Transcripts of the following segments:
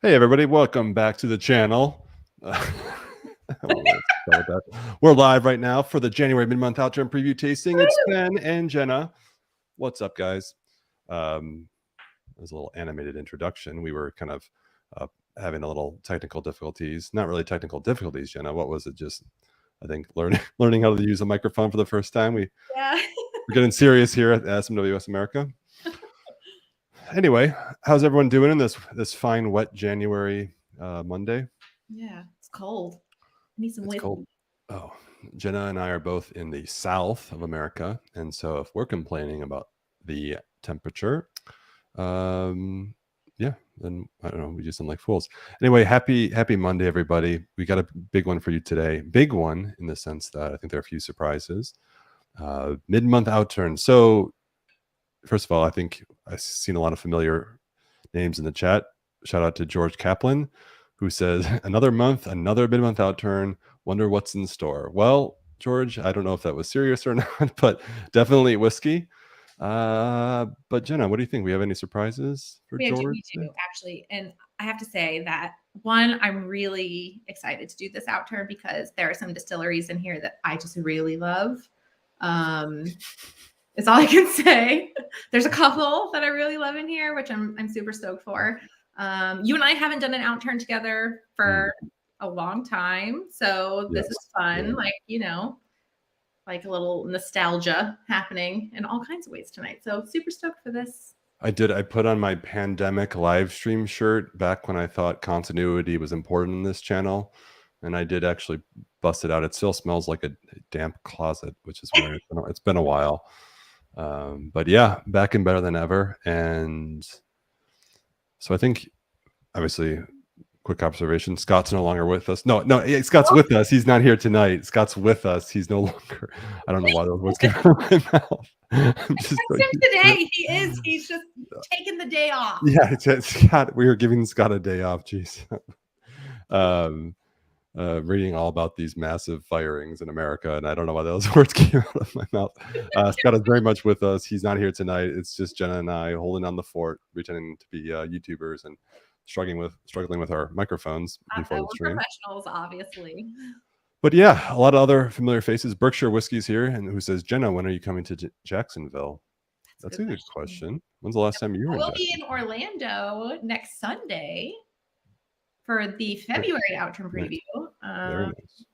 Hey everybody, welcome back to the channel. We're live right now for the January mid-month Outturn preview tasting. It's Ben and Jenna. What's up, guys? There's a little animated introduction. We were kind of having a little technical difficulties. Not really technical difficulties, Jenna. What was it? Just, I think, learning how to use a microphone for the first time. We're getting serious here at SMWS America. Anyway, how's everyone doing in this fine, wet January Monday? Yeah, it's cold. I need some whiskey. Cold. Oh, Jenna and I are both in the south of America, and so if we're complaining about the temperature, yeah, then I don't know. We just sound like fools. Anyway, happy Monday, everybody. We got a big one for you today. Big one in the sense that I think there are a few surprises. Mid-month Outturn. So, first of all, I think I've seen a lot of familiar names in the chat. Shout out to George Kaplan, who says, another month, another mid-month Outturn. Wonder what's in store. Well, George, I don't know if that was serious or not, but definitely whiskey. But Jenna, what do you think? We have any surprises for George? We do, actually. And I have to say that, one, I'm really excited to do this Outturn because there are some distilleries in here that I just really love. It's all I can say. There's a couple that I really love in here, which I'm super stoked for. You and I haven't done an Outturn together for a long time, so this is fun. Yeah. Like a little nostalgia happening in all kinds of ways tonight. So super stoked for this. I put on my pandemic live stream shirt back when I thought continuity was important in this channel, and I did actually bust it out. It still smells like a damp closet, which is weird. It's been a while. But yeah, back and better than ever. And so I think, obviously, quick observation, Scott's no longer with us. No, Scott's with us. He's not here tonight. Scott's with us. He's no longer, I don't know why those words came from my mouth. Today he is. He's just taking the day off. Yeah, Scott, we were giving Scott a day off. Jeez. Reading all about these massive firings in America, and I don't know why those words came out of my mouth. Scott is very much with us. He's not here tonight. It's just Jenna and I holding on the fort, pretending to be YouTubers and struggling with our microphones before the stream. Professionals, obviously. But yeah, a lot of other familiar faces. Berkshire Whiskies here, and who says, Jenna, when are you coming to Jacksonville? That's a good question. When's the last time you were in Jacksonville? We'll be in Orlando next Sunday for the February Outturn preview. Very nice.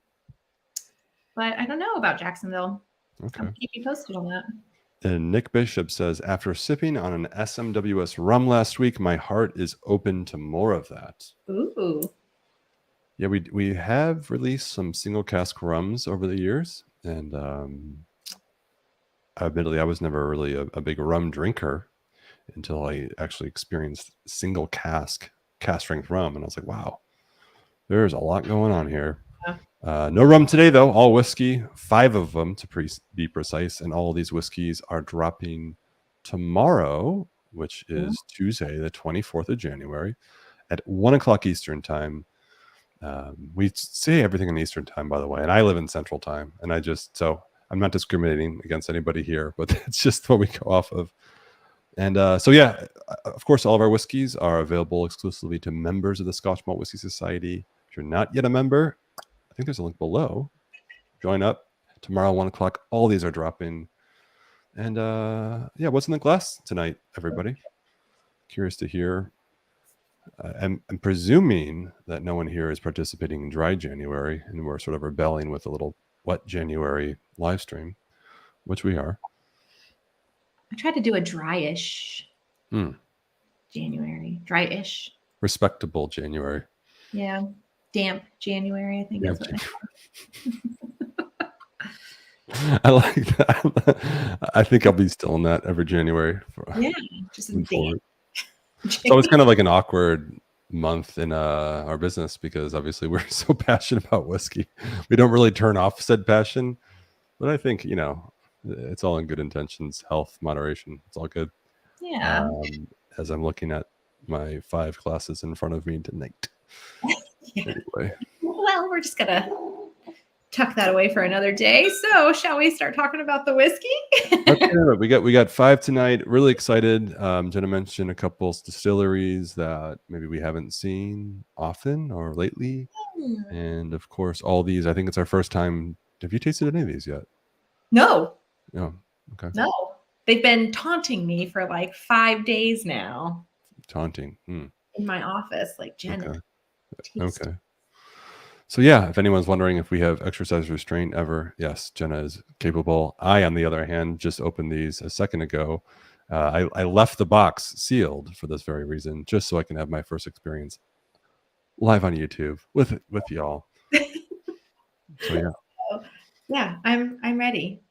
But I don't know about Jacksonville. Okay. I'll keep you posted on that. And Nick Bishop says, after sipping on an SMWS rum last week, my heart is open to more of that. Ooh. Yeah, we have released some single cask rums over the years, and admittedly, I was never really a big rum drinker until I actually experienced single cask strength rum, and I was like, wow, there's a lot going on here. No rum today, though. All whiskey, 5 of them to be precise, and all of these whiskeys are dropping tomorrow, which is Tuesday, the 24th of January, at 1 o'clock Eastern time. We say everything in Eastern time, by the way, and I live in Central time, and I'm not discriminating against anybody here, but it's just what we go off of. And so, yeah, of course, all of our whiskeys are available exclusively to members of the Scotch Malt Whiskey Society. If you're not yet a member, I think there's a link below. Join up tomorrow, 1 o'clock. All these are dropping. And yeah, what's in the glass tonight, everybody? Curious to hear. I'm presuming that no one here is participating in Dry January, and we're sort of rebelling with a little Wet January live stream, which we are. I tried to do a dry-ish January. Dry-ish. Respectable January. Yeah. Damp January, I think. That's what I like that. I think I'll be still in that every January. Just damp. So it's kind of like an awkward month in our business because obviously we're so passionate about whiskey. We don't really turn off said passion, but I think, it's all in good intentions, health, moderation. It's all good. Yeah. As I'm looking at my 5 glasses in front of me tonight. Anyway. Well, we're just gonna tuck that away for another day. So, shall we start talking about the whiskey? Let's do it. We got 5 tonight. Really excited. Jenna mentioned a couple distilleries that maybe we haven't seen often or lately, and of course, all these. I think it's our first time. Have you tasted any of these yet? No. No. Okay. No. They've been taunting me for like 5 days now. Taunting. In my office, like, Jenna. Okay. So yeah, if anyone's wondering if we have exercise restraint ever, yes, Jenna is capable. I, on the other hand, just opened these a second ago. I left the box sealed for this very reason, just so I can have my first experience live on YouTube with y'all. So yeah, yeah, I'm ready.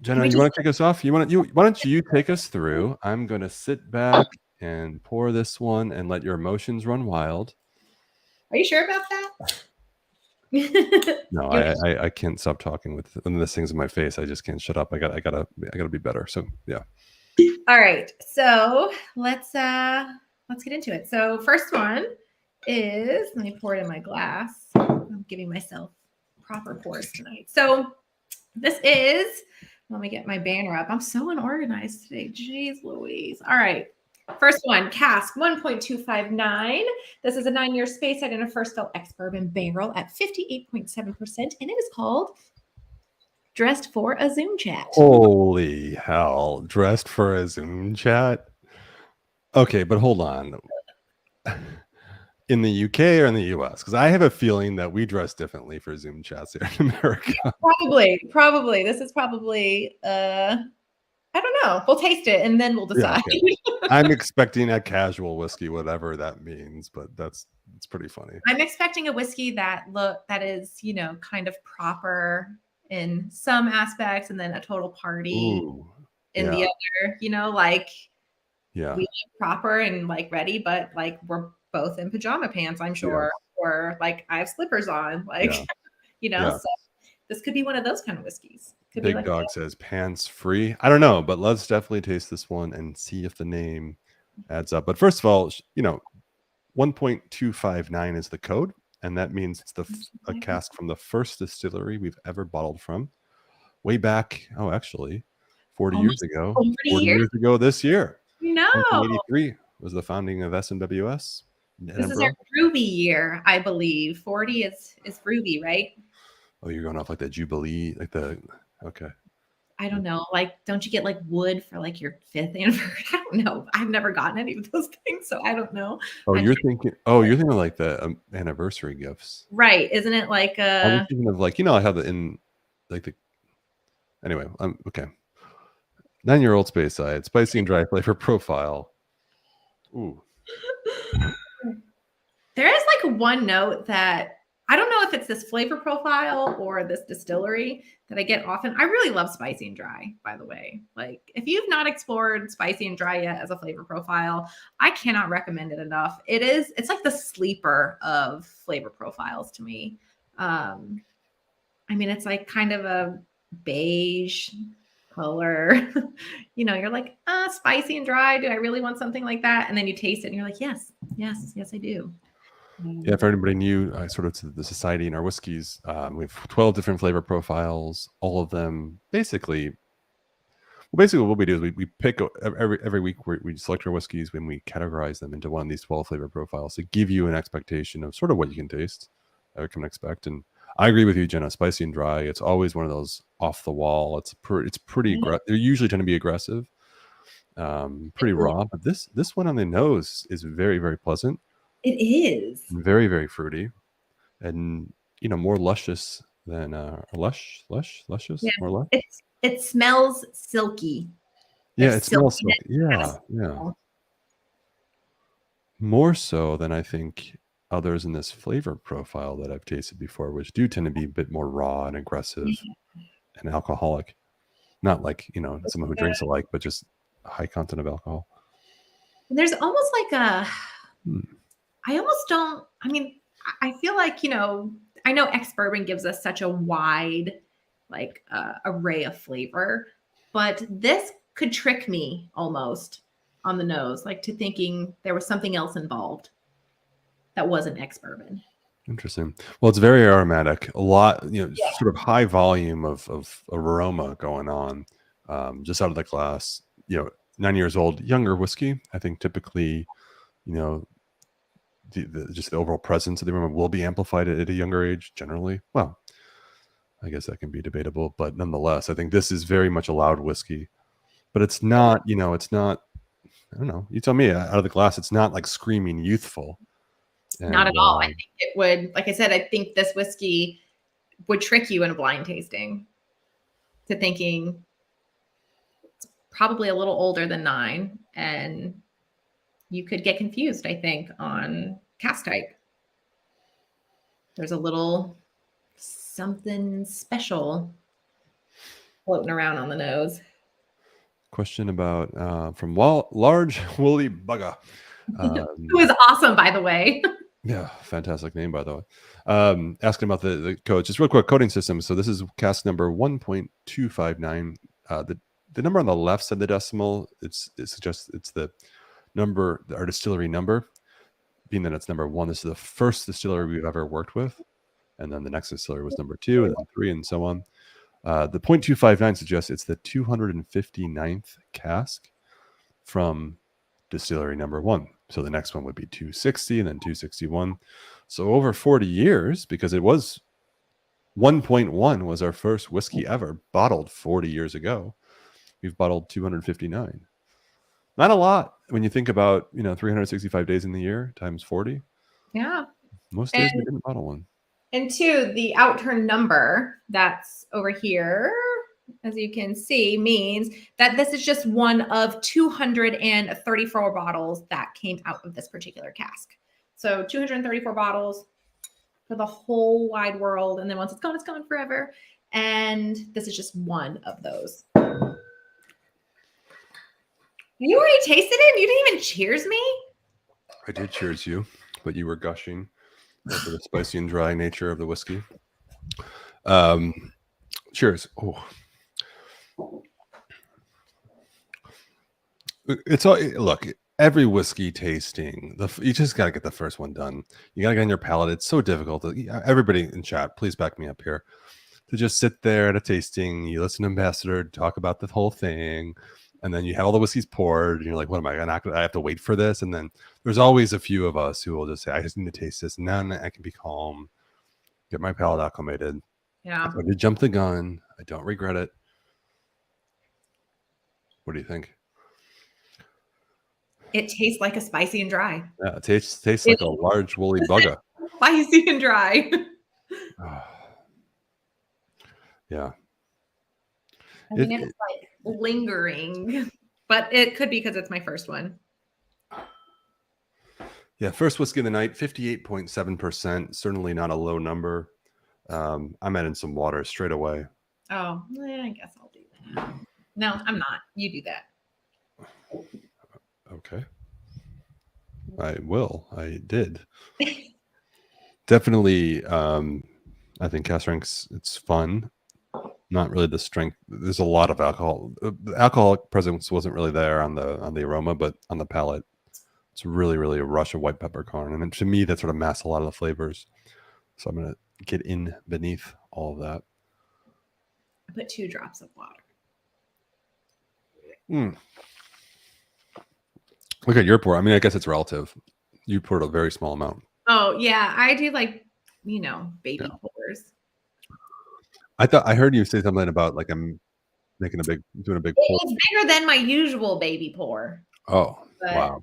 Jenna, you want to kick us off? Why don't you take us through? I'm going to sit back and pour this one and let your emotions run wild. Are you sure about that? No, I can't stop talking with this thing's in my face. I just can't shut up. I gotta be better. So yeah. All right. So let's get into it. So first one is, let me pour it in my glass. I'm giving myself proper pours tonight. So this is, let me get my banner up. I'm so unorganized today. Jeez Louise. All right. First one, cask 1.259. This is a 9-year space in a first fill ex-bourbon barrel at 58.7%, and it is called Dressed for a Zoom Chat. Holy hell. Dressed for a Zoom chat? Okay, but hold on. In the UK or in the US? Because I have a feeling that we dress differently for Zoom chats here in America. Probably. This is probably I don't know. We'll taste it and then we'll decide. Yeah, okay. I'm expecting a casual whiskey, whatever that means, but it's pretty funny. I'm expecting a whiskey that is, kind of proper in some aspects and then a total party in the other, like we like proper and like ready, but like we're both in pajama pants, I'm sure. Or like I have slippers on, like so this could be one of those kind of whiskeys. Big Dog says pants free. I don't know, but let's definitely taste this one and see if the name adds up. But first of all, 1.259 is the code, and that means it's a cask from the first distillery we've ever bottled from, way back. Oh, actually, 40 years ago. 40 years ago this year. No. 1983 was the founding of SNWS. This is our Ruby year, I believe. 40 is Ruby, right? Oh, you're going off like the Jubilee, like the. Okay. I don't know. Like, don't you get like wood for like your 5th anniversary? I don't know. I've never gotten any of those things, so I don't know. Oh, you're thinking like the anniversary gifts, right? Isn't it like I'm thinking of like I have it in like the. Anyway, okay. 9-year-old space side, spicy and dry flavor profile. Ooh. There is like one note that I don't know if it's this flavor profile or this distillery that I get often. I really love spicy and dry, by the way. Like if you've not explored spicy and dry yet as a flavor profile, I cannot recommend it enough. It's like the sleeper of flavor profiles to me. I mean, it's like kind of a beige color. You're like, spicy and dry. Do I really want something like that? And then you taste it and you're like, yes, I do. Yeah, if anybody new, sort of to the society in our whiskeys, we have 12 different flavor profiles. All of them basically what we do is we pick every week we select our whiskeys when we categorize them into one of these 12 flavor profiles to give you an expectation of sort of what you can taste, or can expect. And I agree with you, Jenna. Spicy and dry, it's always one of those off the wall. It's pretty aggressive. They usually tend to be aggressive, pretty raw. But this one on the nose is very, very pleasant. It is very, very fruity, and more luscious than luscious. Yeah. More lush. It smells silky. Yeah, it smells silky. Yeah. More so than I think others in this flavor profile that I've tasted before, which do tend to be a bit more raw and aggressive and alcoholic. Not like someone who drinks alike, but just a high content of alcohol. There's almost like I almost don't. I mean, I feel like I know ex-bourbon gives us such a wide array of flavor, but this could trick me almost on the nose, like to thinking there was something else involved that wasn't ex-bourbon. Interesting. Well, it's very aromatic. A lot, Yeah. sort of high volume of aroma going on, just out of the glass. 9 years old, younger whiskey. I think typically, you know, just the overall presence of the aroma will be amplified at a younger age. Generally, well, I guess that can be debatable, but nonetheless, I think this is very much a loud whiskey. But it's not, it's not. I don't know. You tell me. Out of the glass, it's not like screaming youthful. Not at And all. I think it would, like I said, I think this whiskey would trick you in a blind tasting to thinking it's probably a little older than 9, and you could get confused, I think, on cask type. There's a little something special floating around on the nose. question about from large woolly bugger. Who is awesome, by the way. Yeah, fantastic name, by the way. Asking about the code, just real quick, coding system. So this is cask number 1.259. The number on the left side of the decimal, it suggests it's the number, our distillery number, being that it's number 1. This is the first distillery we've ever worked with, and then the next distillery was number 2, and then 3, and so on. The 0.259 suggests it's the 259th cask from distillery number 1. So the next one would be 260 and then 261. So over 40 years, because it was 1.1 was our first whiskey ever bottled 40 years ago. We've bottled 259. Not a lot when you think about, 365 days in the year times 40. Yeah. Most days we didn't bottle one. And 2, the Outturn number that's over here, as you can see, means that this is just one of 234 bottles that came out of this particular cask. So 234 bottles for the whole wide world. And then once it's gone forever. And this is just one of those. You already tasted it? You didn't even cheers me? I did cheers you, but you were gushing over the spicy and dry nature of the whiskey. Cheers. Oh. It's all, look, every whiskey tasting, you just got to get the first one done. You got to get on your palate. It's so difficult. Everybody in chat, please back me up here. To just sit there at a tasting, you listen to Ambassador talk about the whole thing, and then you have all the whiskeys poured, and you're like, what am I not gonna, I have to wait for this? And then there's always a few of us who will just say, I just need to taste this, and then I can be calm, get my palate acclimated. Yeah. I did jump the gun. I don't regret it. What do you think? It tastes like a spicy and dry. Yeah, it tastes like a large woolly bugger. Spicy and dry. Yeah. I mean, it's like lingering, but it could be because it's my first one. Yeah, first whiskey of the night, 58.7%. Certainly not a low number. I'm adding some water straight away. Oh, I guess I'll do that. No, I'm not. You do that. Okay. I will. I did. Definitely, I think cask strength, it's fun. Not really the strength. There's a lot of alcohol. The alcoholic presence wasn't really there on the aroma, but on the palate, it's really, really a rush of white peppercorn. And to me, that sort of masks a lot of the flavors. So I'm going to get in beneath all of that. I put 2 drops of water. Look at your pour. I mean, I guess it's relative. You poured a very small amount. Oh, yeah. I do like, baby pours. I heard you say something about like I'm doing a big pour. It's bigger than my usual baby pour. Oh, wow.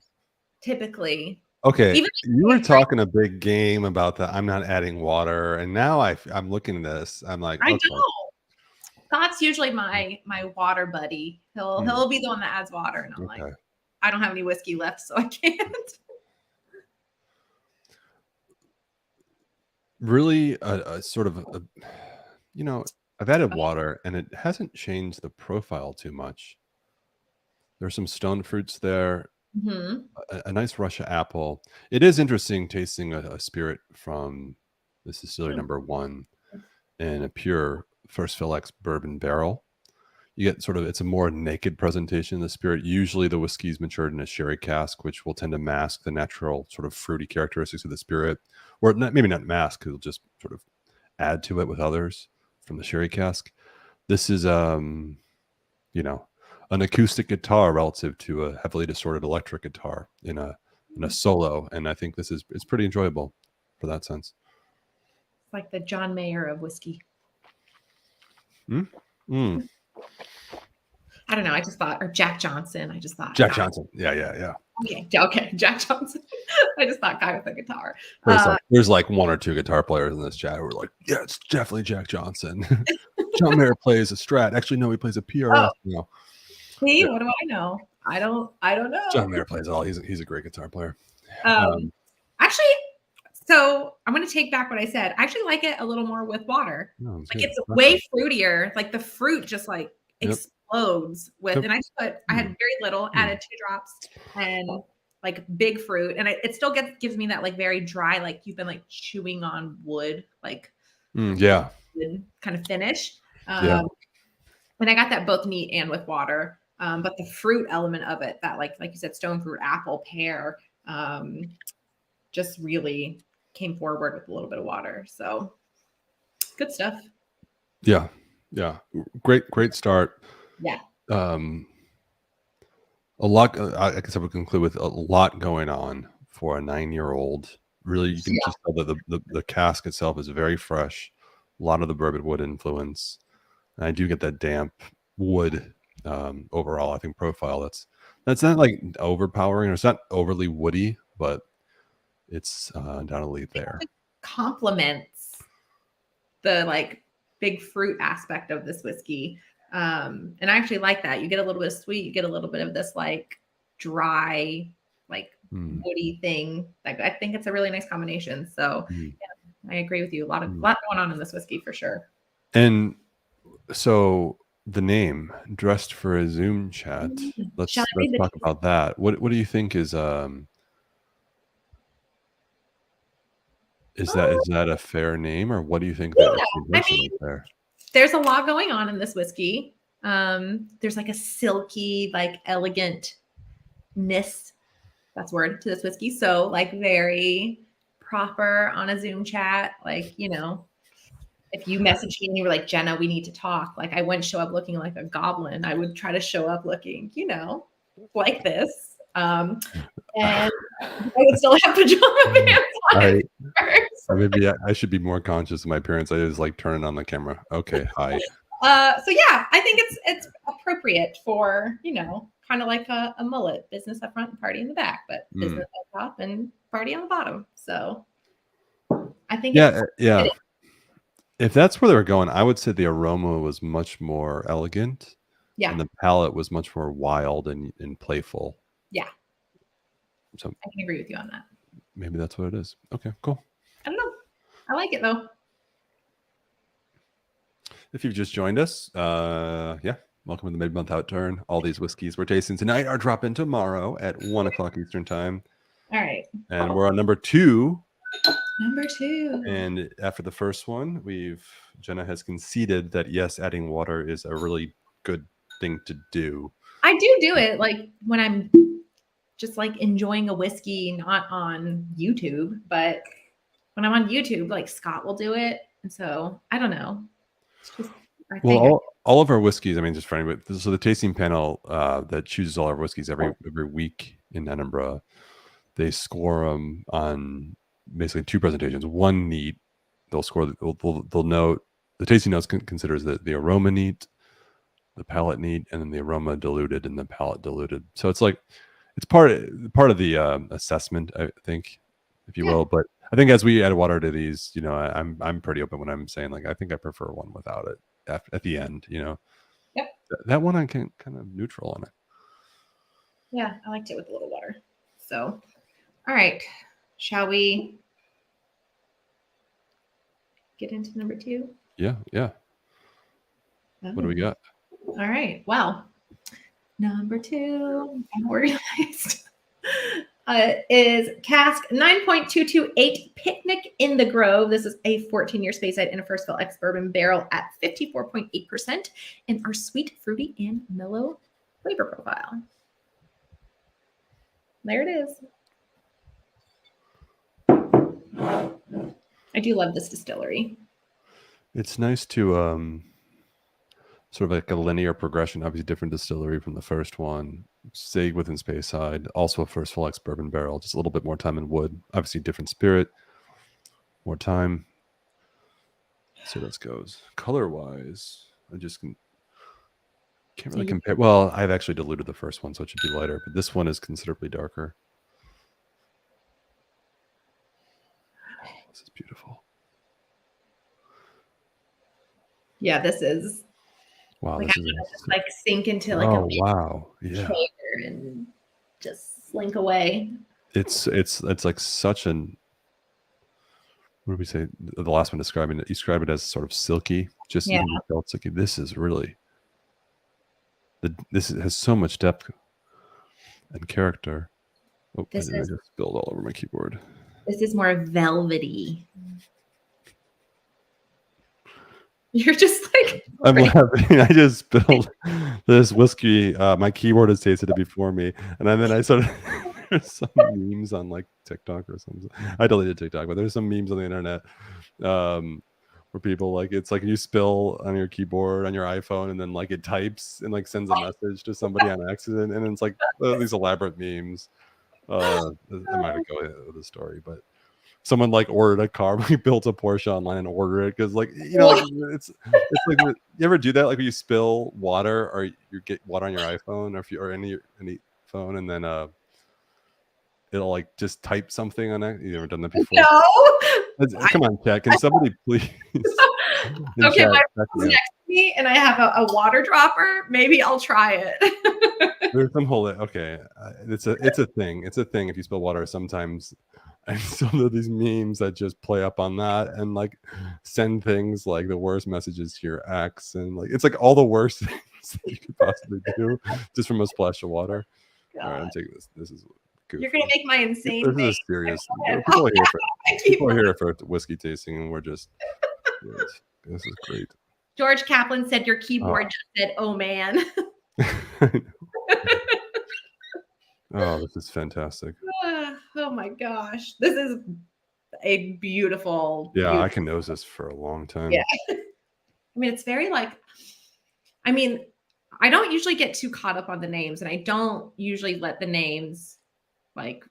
Typically. Okay. You were talking a big game about that. I'm not adding water. And now I'm looking at this. I'm like, I okay. know. Scott's usually my water buddy. He'll be the one that adds water. And I'm like, I don't have any whiskey left, so I can't. Really a sort of I've added water and it hasn't changed the profile too much. There's some stone fruits there, a nice Russia apple. It is interesting tasting a spirit from this distillery number 1 in a pure first fill X bourbon barrel. you get sort of, it's a more naked presentation of the spirit. Usually the whiskey is matured in a sherry cask, which will tend to mask the natural sort of fruity characteristics of the spirit, or not, maybe not mask, it'll just sort of add to it with others from the sherry cask. This is you know, an acoustic guitar relative to a heavily distorted electric guitar in a solo, and I think this is, it's pretty enjoyable for that sense. It's like the John Mayer of whiskey. Mm? Mm. I don't know. I just thought, or Jack Johnson. I just thought Jack Johnson. Yeah. Okay, Jack Johnson. I just thought guy with a guitar. There's like one or two guitar players in this chat who are like, yeah, it's definitely Jack Johnson. John Mayer plays a Strat. Actually, no, he plays a PRS. Oh, No. see, Yeah. what do I know? I don't know. John Mayer plays it all. He's a great guitar player. Actually, so I'm going to take back what I said. I actually like it a little more with water. No, like it's way fruitier. Like the fruit just like explodes with, and I had very little, added 2 drops and like big fruit. And it still gives me that like very dry, like you've been like chewing on wood, like yeah, kind of finish. Yeah. And I got that both neat and with water. But the fruit element of it, that like you said, stone fruit, apple, pear, just really came forward with a little bit of water. So good stuff. Yeah. Great start. Yeah. A lot. I guess I would conclude with a lot going on for a 9-year-old. Really, you can just tell that the cask itself is very fresh. A lot of the bourbon wood influence. And I do get that damp wood overall, I think, profile. That's not like overpowering, or it's not overly woody, but it's undoubtedly there. It complements the like big fruit aspect of this whiskey. And I actually like that. You get a little bit of sweet, you get a little bit of this like dry, like woody thing. Like I think it's a really nice combination. So yeah, I agree with you. A lot going on in this whiskey for sure. And so the name, Dressed for a Zoom Chat. Let's talk about that. What do you think is that a fair name, or what do you think that there? There's a lot going on in this whiskey. There's like a silky, like elegantness, that's word, to this whiskey. So like very proper on a Zoom chat. Like, you know, if you messaged me and you were like, Jenna, we need to talk. Like I wouldn't show up looking like a goblin. I would try to show up looking, you know, like this. And I would still have pajama pants on. Maybe I should be more conscious of my appearance. I just like turning on the camera. Okay, hi. So yeah, I think it's appropriate for, you know, kind of like a mullet, business up front and party in the back, but business up top and party on the bottom. So I think yeah. If that's where they were going, I would say the aroma was much more elegant. Yeah. And the palate was much more wild and playful. Yeah. So I can agree with you on that. Maybe that's what it is. Okay, cool. I don't know. I like it though. If you've just joined us, welcome to the mid-month Outturn. All these whiskeys we're tasting tonight are dropping tomorrow at 1:00 Eastern time. All right. And we're on number 2. Number 2. And after the first one, Jenna has conceded that yes, adding water is a really good thing to do. I do it like when I'm just like enjoying a whiskey, not on YouTube, but when I'm on YouTube, like Scott will do it. And so I don't know. It's just, all of our whiskeys, I mean, just for anybody, so the tasting panel that chooses all our whiskeys every week in Edinburgh, they score them on basically 2 presentations. One neat, they'll score, they'll note, the tasting notes considers the aroma neat, the palate neat, and then the aroma diluted and the palate diluted. So it's like, it's part of the assessment, I think, if you will. But I think as we add water to these, you know, I'm pretty open when I'm saying like I think I prefer one without it at the end. You know, that one I can kind of neutral on it. Yeah, I liked it with a little water. So, all right, shall we get into number 2? Yeah. What do we got? All right. Well, number 2, I'm organized. is cask 9.228 Picnic in the Grove. This is a 14-year Speyside and a first fill ex bourbon barrel at 54.8% in our sweet, fruity, and mellow flavor profile. There it is. I do love this distillery. It's nice to sort of like a linear progression, obviously different distillery from the first one. Stay within Speyside, also a first full ex bourbon barrel, just a little bit more time in wood. Obviously different spirit, more time. So this goes color wise. I just can't really compare. Well, I've actually diluted the first one, so it should be lighter, but this one is considerably darker. Oh, this is beautiful. Yeah, this is. Wow, like, this is just like sink into like a wow, yeah, chair and just slink away. It's like such an, what do we say? The last one describing it, you describe it as sort of silky. Just even felt silky. This is really this has so much depth and character. Oh, I just spilled all over my keyboard. This is more velvety. You're just like, I'm laughing. I just spilled this whiskey. My keyboard has tasted it before me, and then I started. There's some memes on like TikTok or something. I deleted TikTok, but there's some memes on the internet where people like, it's like you spill on your keyboard on your iPhone, and then like it types and like sends a message to somebody on accident, and it's like these elaborate memes. I might have go into the story, but someone like ordered a car, we built a Porsche online and ordered it because, like, you know, like it's like, you ever do that, like when you spill water or you get water on your iPhone or any phone, and then it'll like just type something on it. You ever done that before? No. Come on, chat. Can somebody please? Okay, my phone's next to me, and I have a water dropper. Maybe I'll try it. There's some whole okay. It's a thing. It's a thing. If you spill water, sometimes, and some of these memes that just play up on that and like send things like the worst messages to your ex, and like it's like all the worst things that you could possibly do just from a splash of water. God. All right, I'm taking this. This is goofy. You're gonna make my insane. This is a serious. People are here for whiskey tasting, and we're just. This is great. George Kaplan said your keyboard just said, "Oh man." Oh, this is fantastic. Oh my gosh. This is a beautiful. Yeah, beautiful. I can nose this for a long time. Yeah. I mean, it's very like, I mean, I don't usually get too caught up on the names, and I don't usually let the names like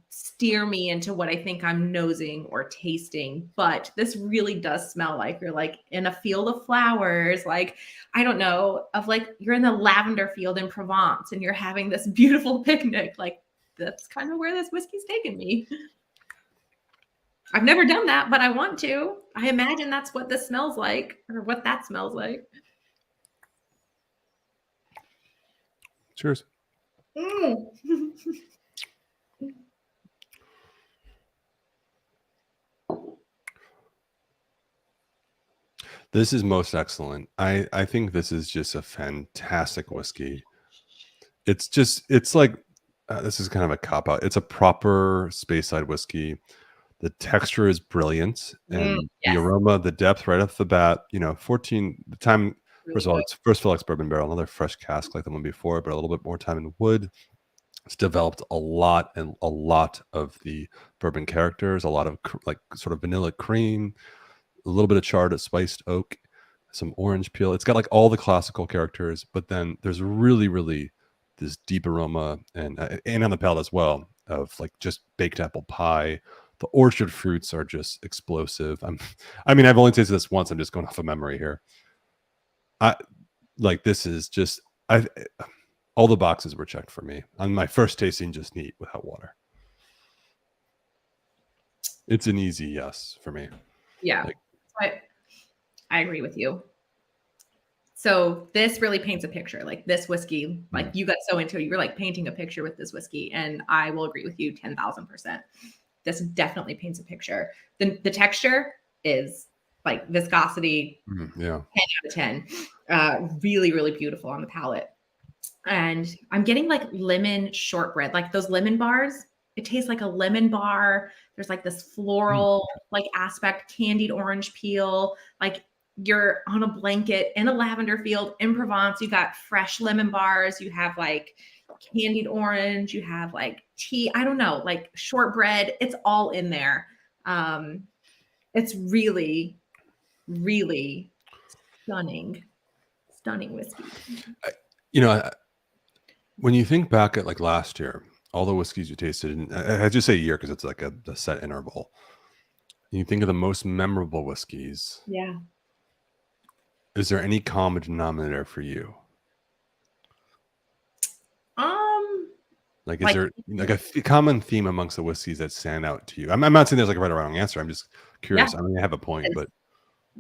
steer me into what I think I'm nosing or tasting, but this really does smell like you're like in a field of flowers, like, I don't know, of like you're in the lavender field in Provence and you're having this beautiful picnic. Like, that's kind of where this whiskey's taken me. I've never done that, but I want to. I imagine that's what this smells like, or what that smells like. Cheers. This is most excellent. I think this is just a fantastic whiskey. It's like, this is kind of a cop out. It's a proper Speyside whiskey. The texture is brilliant, and the aroma, the depth right off the bat. You know, 14. The time. First of all, it's first fill ex bourbon barrel, another fresh cask like the one before, but a little bit more time in wood. It's developed a lot of the bourbon characters, a lot of like sort of vanilla cream, a little bit of charred spiced oak, some orange peel. It's got like all the classical characters, but then there's really this deep aroma and on the palate as well of like just baked apple pie. The orchard fruits are just explosive. I mean, I've only tasted this once. I'm just going off of memory here. This is just, all the boxes were checked for me on my first tasting, just neat without water. It's an easy yes for me. Yeah, I agree with you. So this really paints a picture. Like this whiskey, like you got so into it, you were like painting a picture with this whiskey, and I will agree with you 10,000%. This definitely paints a picture. The texture is like viscosity, 10 out of 10. Really, really beautiful on the palate. and I'm getting like lemon shortbread, like those lemon bars. It tastes like a lemon bar. There's like this Mm, floral like aspect, candied orange peel, like you're on a blanket in a lavender field in Provence. You got fresh lemon bars. You have like candied orange. You have like tea. I don't know, like shortbread. It's all in there. Um, it's really, really stunning, stunning whiskey. I, you know, when you think back at like last year, all the whiskeys you tasted, and I just say year because it's like a set interval. And you think of the most memorable whiskeys. Yeah. Is there any common denominator for you? Like, is Like there like a common theme amongst the whiskeys that stand out to you? I'm not saying there's like a right or wrong answer. I'm just yeah, curious. I mean, I have a point, but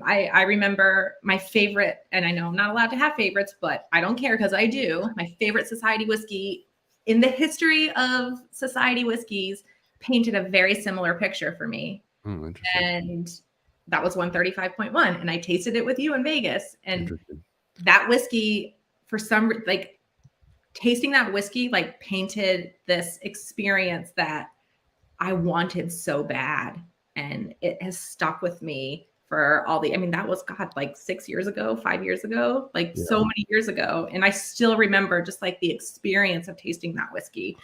I remember my favorite, and I know I'm not allowed to have favorites, but I don't care because I do. My favorite society whiskey in the history of society whiskeys painted a very similar picture for me. interesting. And that was 135.1. And I tasted it with you in Vegas. And Interesting. that whiskey, for some like tasting that whiskey, like painted this experience that I wanted so bad. And it has stuck with me for all the, I mean, that was God, like 6 years ago, 5 years ago, like Yeah. so many years ago. And I still remember just like the experience of tasting that whiskey.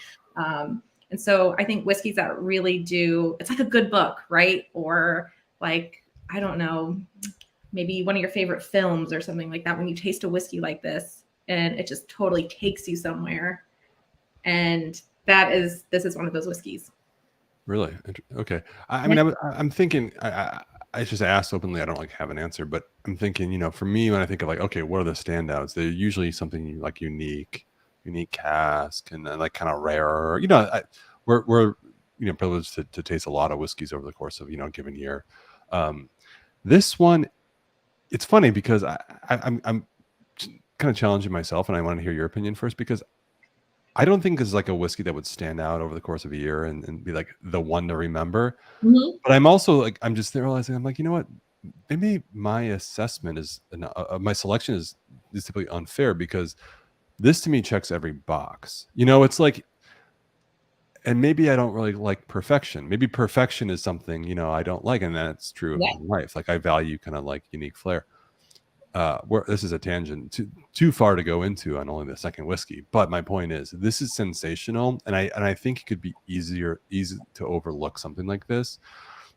And so I think whiskeys that really do, it's like a good book, right? Or like, I don't know, maybe one of your favorite films or something like that. When you taste a whiskey like this and it just totally takes you somewhere. And this is one of those whiskeys. Really? Okay. I mean, I'm thinking. I just asked openly. I don't like have an answer, but I'm thinking. For me, when I think of like, okay, what are the standouts? They're usually something like unique cask, and then like kind of rare. We're privileged to taste a lot of whiskeys over the course of a given year. This one, it's funny because I'm kind of challenging myself, and I want to hear your opinion first because I don't think it's like a whiskey that would stand out over the course of a year and be like the one to remember. Mhm. But I'm also like, I'm just realizing, I'm like, you know what? Maybe my assessment is, my selection is typically unfair because this to me checks every box. It's like, and maybe I don't really like perfection. Maybe perfection is something, I don't like. And that's true of Yeah. my life. Like I value kind of like unique flair. Where this is a tangent too far to go into on only the second whiskey, but my point is this is sensational, and I think it could be easy to overlook something like this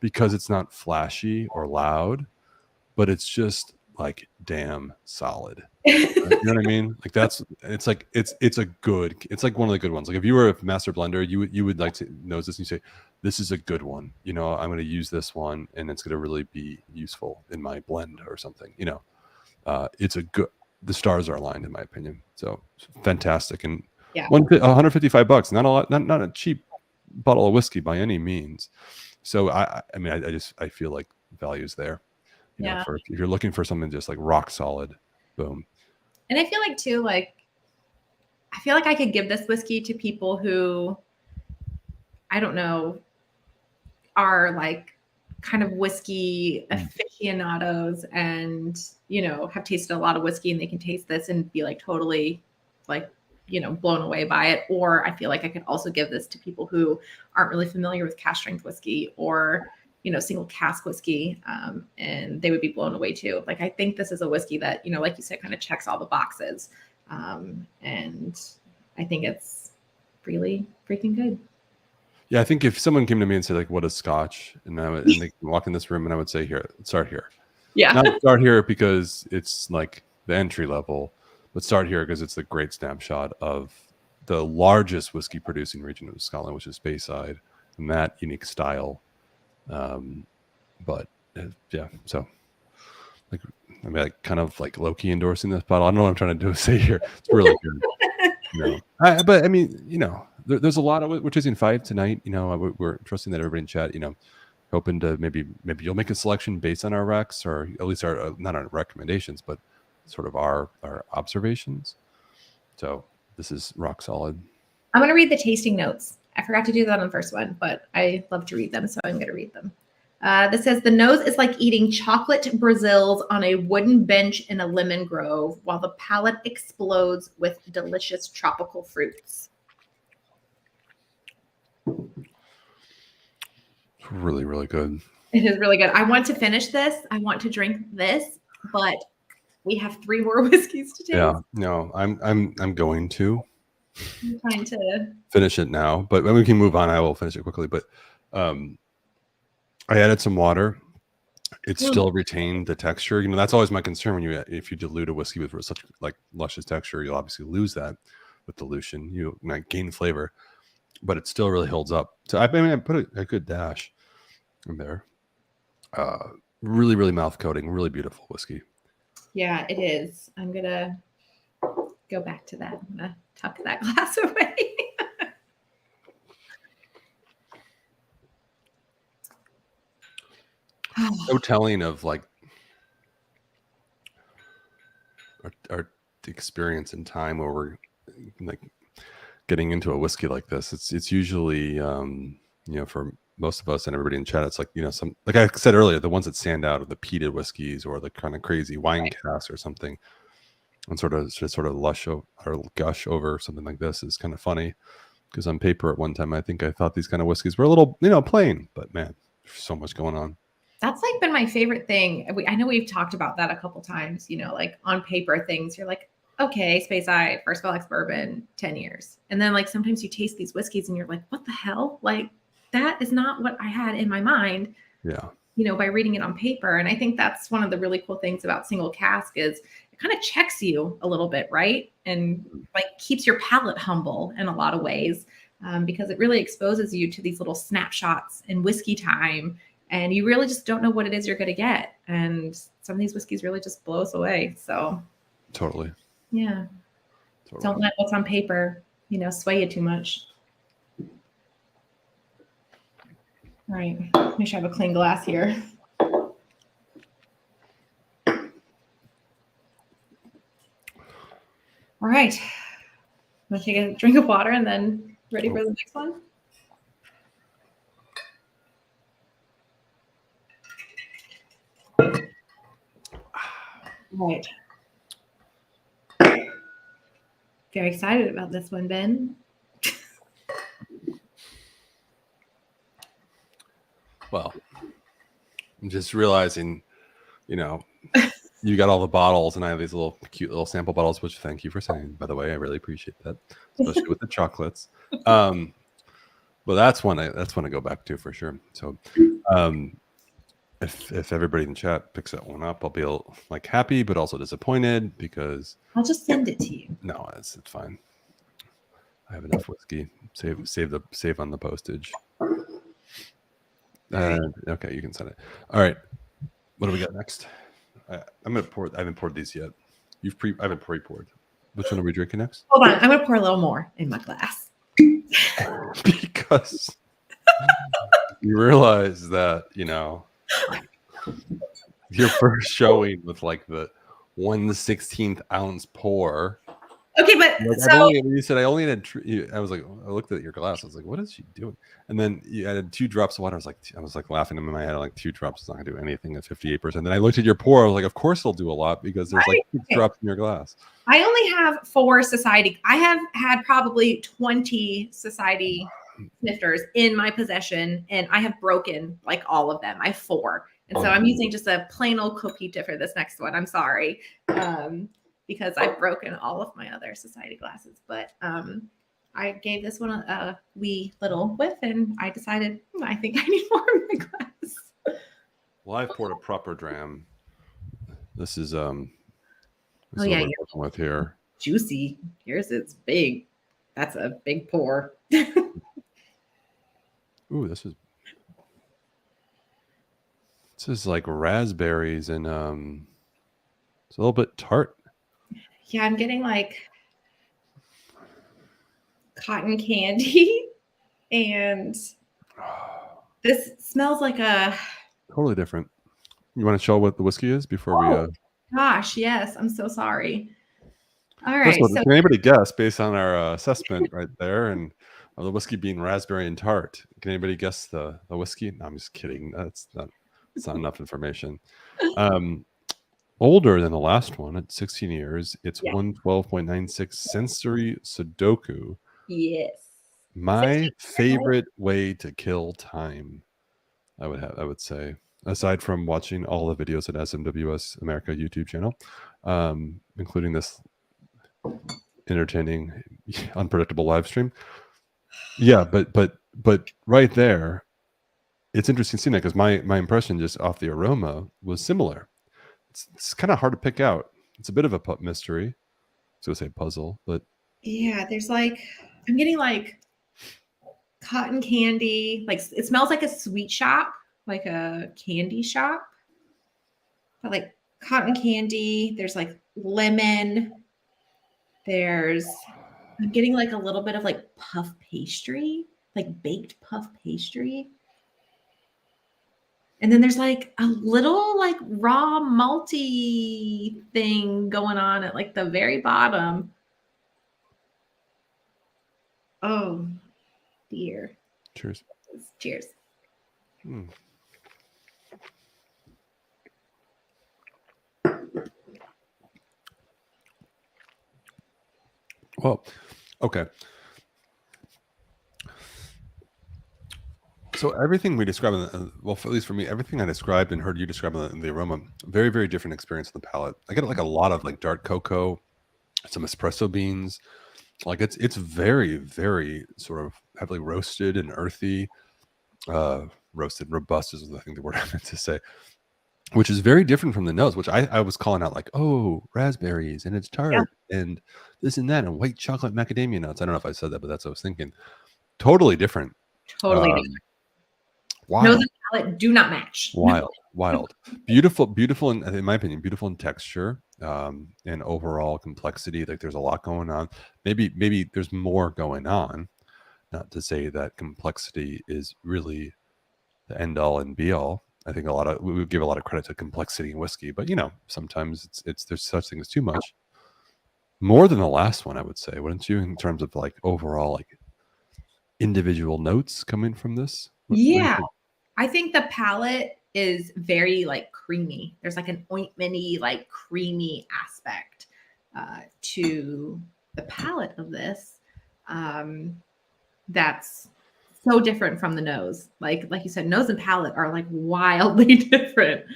because it's not flashy or loud, but it's just like damn solid. You know what I mean? Like it's like it's like one of the good ones. Like if you were a master blender, you would like to know this and you say, this is a good one. I'm going to use this one and it's going to really be useful in my blend or something. It's the stars are aligned in my opinion. So fantastic. And Yeah. $155, not a lot, not a cheap bottle of whiskey by any means. So I mean, I feel like value's there, Yeah. for if you're looking for something just like rock solid, boom. And I feel like too, like, I feel like I could give this whiskey to people who, I don't know, are like kind of whiskey aficionados and, have tasted a lot of whiskey and they can taste this and be like totally like, blown away by it. Or I feel like I could also give this to people who aren't really familiar with cask strength whiskey or, single cask whiskey. And they would be blown away too. Like, I think this is a whiskey that, like you said, kind of checks all the boxes. And I think it's really freaking good. Yeah, I think if someone came to me and said like, "What is Scotch?" and they can walk in this room, and I would say, "Here, start here." Yeah. Not start here because it's like the entry level, but start here because it's the great snapshot of the largest whiskey producing region of Scotland, which is Bayside, and that unique style. But yeah, so like I mean, like kind of like low key endorsing this bottle. I don't know what I'm trying to say here. It's really good. But I mean, there's a lot of it. We're choosing 5 tonight. We're trusting that everybody in chat, hoping to maybe you'll make a selection based on our recs, or at least our not our recommendations, but sort of our observations. So this is rock solid. I'm going to read the tasting notes. I forgot to do that on the first one, but I love to read them, so I'm going to read them. This says the nose is like eating chocolate Brazils on a wooden bench in a lemon grove, while the palate explodes with delicious tropical fruits. Really, really good. It is really good. I want to finish this. I want to drink this, but we have 3 more whiskeys to taste. Yeah, no, I'm going to. I'm trying to finish it now, but when we can move on, I will finish it quickly. But I added some water. It still retained the texture. You know, that's always my concern when if you dilute a whiskey with such like luscious texture, you'll obviously lose that with dilution. You might gain flavor, but it still really holds up. So I mean, I put a good dash in there. Really, really mouth coating. Really beautiful whiskey. Yeah, it is. I'm gonna go back to that. I'm gonna tuck that glass away. So telling of like our experience in time where we're like getting into a whiskey like this. It's usually you know, for most of us and everybody in chat, it's like, you know, some, like I said earlier, the ones that stand out are the peated whiskeys or the kind of crazy wine casks or something, and sort of lush or gush over something like this is kind of funny, because on paper at one time I think I thought these kind of whiskeys were a little, you know, plain, but man, there's so much going on. That's like been my favorite thing. I know we've talked about that a couple times, you know, like on paper things, you're like, okay, Speyside, First Fill X bourbon, 10 years. And then like sometimes you taste these whiskeys and you're like, what the hell? Like that is not what I had in my mind. Yeah. You know, by reading it on paper. And I think that's one of the really cool things about single cask is it kind of checks you a little bit, right? And like keeps your palate humble in a lot of ways, because it really exposes you to these little snapshots in whiskey time. And you really just don't know what it is you're going to get. And some of these whiskeys really just blow us away. So totally. Yeah. Totally. Don't let what's on paper, you know, sway you too much. All right. Make sure I have a clean glass here. All right. I'm going to take a drink of water and then ready for the next one. All right. Very excited about this one, Ben. Well, I'm just realizing, you know, you got all the bottles and I have these little cute little sample bottles, which thank you for saying, by the way. I really appreciate that, especially with the chocolates. But that's one I go back to for sure. So if everybody in chat picks that one up, I'll be like happy, but also disappointed because I'll just send it to you. No, it's fine. I have enough whiskey. Save on the postage. Okay, you can send it. All right. What do we got next? I'm gonna pour. I haven't poured these yet. I haven't pre-poured. Which one are we drinking next? Hold on, I'm gonna pour a little more in my glass. Because you realize that, you know, your first showing with like the 1/16 ounce pour. Okay, but like, so you said I only had. I was like, I looked at your glass. I was like, what is she doing? And then you added 2 drops of water. I was like laughing in my head. Like 2 drops is not gonna do anything at 58%. Then I looked at your pour. I was like, of course it'll do a lot because there's like 6 drops in your glass. I only have 4 society. I have had probably 20 society snifters in my possession, and I have broken like all of them. I have 4. And so I'm using just a plain old copita for this next one. I'm sorry. Because I've broken all of my other society glasses. But I gave this one a wee little whiff, and I decided I think I need more in my glass. Well, I've poured a proper dram. This is oh yeah, with here. Juicy. Yours is big. That's a big pour. Ooh, this is like raspberries and it's a little bit tart. Yeah, I'm getting like cotton candy, and this smells like a totally different. You want to show what the whiskey is before we? Gosh, yes. I'm so sorry. All right. So, can anybody guess based on our assessment right there? And the whiskey being raspberry and tart. Can anybody guess the whiskey? No, I'm just kidding. That's not enough information. Older than the last one at 16 years. It's Yeah. 112.96 sensory Sudoku. Yes. My 16, right? favorite way to kill time, I would say, aside from watching all the videos at SMWS America YouTube channel, including this entertaining, unpredictable live stream. Yeah, but right there, it's interesting seeing that because my impression just off the aroma was similar. It's kind of hard to pick out. It's a bit of a mystery. I was gonna say puzzle, but Yeah, there's like, I'm getting like cotton candy. Like it smells like a sweet shop, like a candy shop. But like cotton candy, there's like lemon. I'm getting like a little bit of like puff pastry, like baked puff pastry. And then there's like a little like raw malty thing going on at like the very bottom. Oh dear. cheers. Cheers. Mm. Well, okay. So everything we described, well, at least for me, everything I described and heard you describe in the aroma, very, very different experience on the palate. I get like a lot of like dark cocoa, some espresso beans. Like it's very, very sort of heavily roasted and earthy. Roasted, robust is I think the word I meant to say, which is very different from the nose, which I was calling out like, oh, raspberries and it's Yeah, tart and this and that and white chocolate macadamia nuts. I don't know if I said that, but that's what I was thinking. Totally different. totally different. Nose Wild. and palate do not match. Wild, beautiful in my opinion, beautiful in texture, and overall complexity. Like there's a lot going on. Maybe there's more going on. Not to say that complexity is really the end all and be all. I think we would give a lot of credit to complexity in whiskey, but sometimes it's there's such thing as too much. More than the last one, I would say, wouldn't you? In terms of like overall, like individual notes coming from this. What do you Yeah. think? I think the palate is very like creamy. There's like an ointmenty, like creamy aspect to the palate of this. That's so different from the nose. Like you said, nose and palate are like wildly different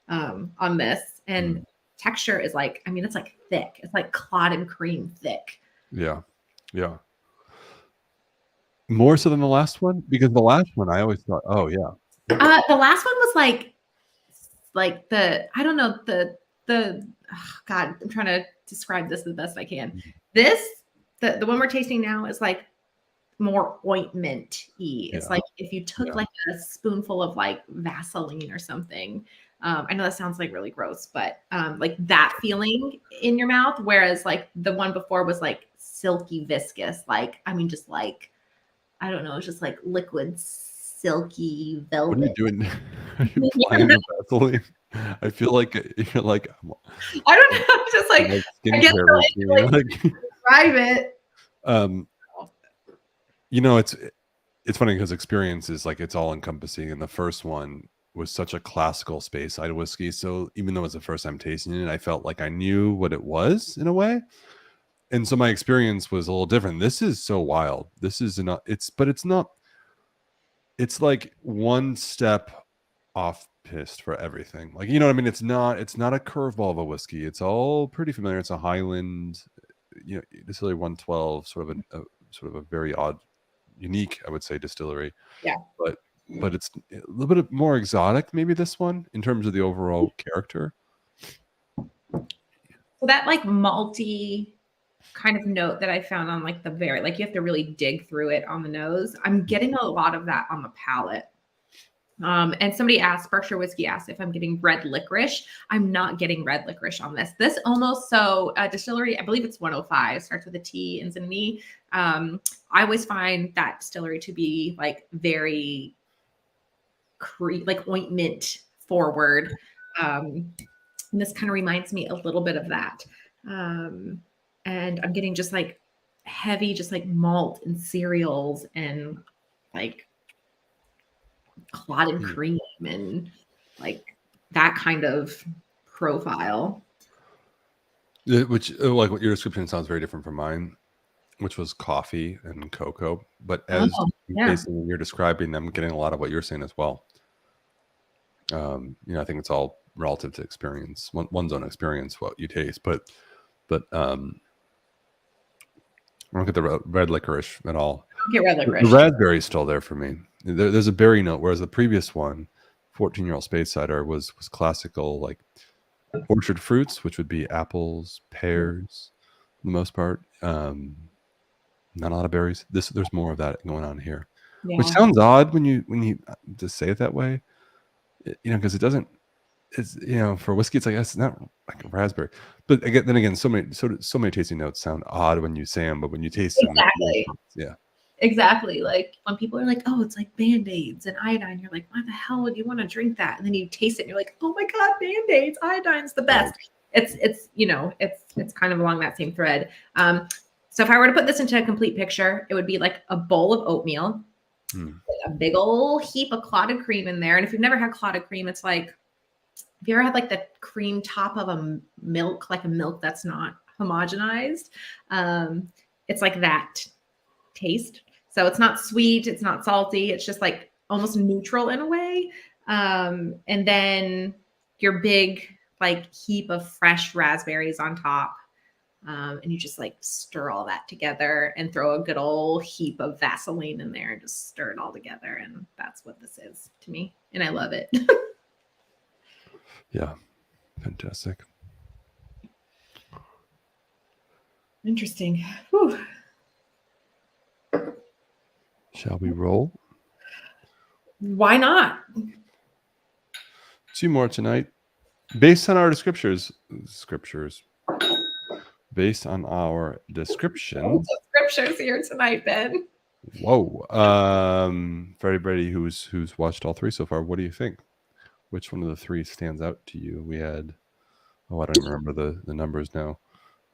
on this. And texture is like, I mean, it's like thick. It's like clotted cream thick. Yeah. More so than the last one? Because the last one I always thought, oh yeah. The last one was like I don't know, oh God, I'm trying to describe this the best I can. This, the one we're tasting now is like more ointment-y. It's like if you took like a spoonful of like Vaseline or something. I know that sounds like really gross, but like that feeling in your mouth, whereas like the one before was like silky viscous, like I mean just like I don't know, it's just like liquid silky velvet. What are you doing? Are you applying the Vaseline? I feel like you're like I don't know, just like I guess skincare routine. like describe it. It's funny because experience is like it's all encompassing, and the first one was such a classical space side whiskey. So even though it was the first time tasting it, I felt like I knew what it was in a way. And so my experience was a little different. This is so wild. This is not, but it's not, it's like one step off piste for everything. Like, you know what I mean? It's not a curveball of a whiskey. It's all pretty familiar. It's a Highland, distillery 112, sort of a very odd, unique, I would say, distillery. Yeah. But it's a little bit more exotic, maybe this one, in terms of the overall character. So that like malty kind of note that I found on like like you have to really dig through it on the nose. I'm getting a lot of that on the palate. And somebody asked, Berkshire Whiskey asked if I'm getting red licorice. I'm not getting red licorice on this. This almost, distillery, I believe it's 105, starts with a T, ends in an E. I always find that distillery to be like very like ointment forward. And this kind of reminds me a little bit of that. And I'm getting just like heavy, just like malt and cereals and like clotted cream and like that kind of profile. Which, like, what your description sounds very different from mine, which was coffee and cocoa. But as Oh, yeah. basically when you're describing them, getting a lot of what you're saying as well. I think it's all relative to experience, one's own experience, what you taste. But I don't get the red licorice at all. Get red The licorice. raspberry is still there for me. There's a berry note, whereas the previous one, 14-year-old Space Cider, was classical, like orchard fruits, which would be apples, pears, for the most part. Not a lot of berries. There's more of that going on here, which sounds odd when you just say it that way, because it doesn't. It's for whiskey, it's like it's not like a raspberry, but again, so many tasting notes sound odd when you say them, but when you taste them, Exactly. yeah. Exactly. Like when people are like, oh, it's like Band-Aids and iodine, you're like, why the hell would you want to drink that? And then you taste it and you're like, oh my God, Band-Aids, iodine's the best. Right. It's kind of along that same thread. So if I were to put this into a complete picture, it would be like a bowl of oatmeal, a big old heap of clotted cream in there. And if you've never had clotted cream, it's like, have you ever had like the cream top of a milk, like a milk that's not homogenized? It's like that taste. So it's not sweet, it's not salty, it's just like almost neutral in a way. And then your big like heap of fresh raspberries on top. And you just like stir all that together and throw a good old heap of Vaseline in there and just stir it all together. And that's what this is to me. And I love it. Yeah. Fantastic. Interesting. Whew. Shall we roll? Why not? 2 more tonight. Based on our scriptures. Based on our descriptions. Scriptures here tonight, Ben. Whoa. For everybody who's watched all 3 so far, what do you think? Which one of the 3 stands out to you? We had, I don't even remember the numbers now.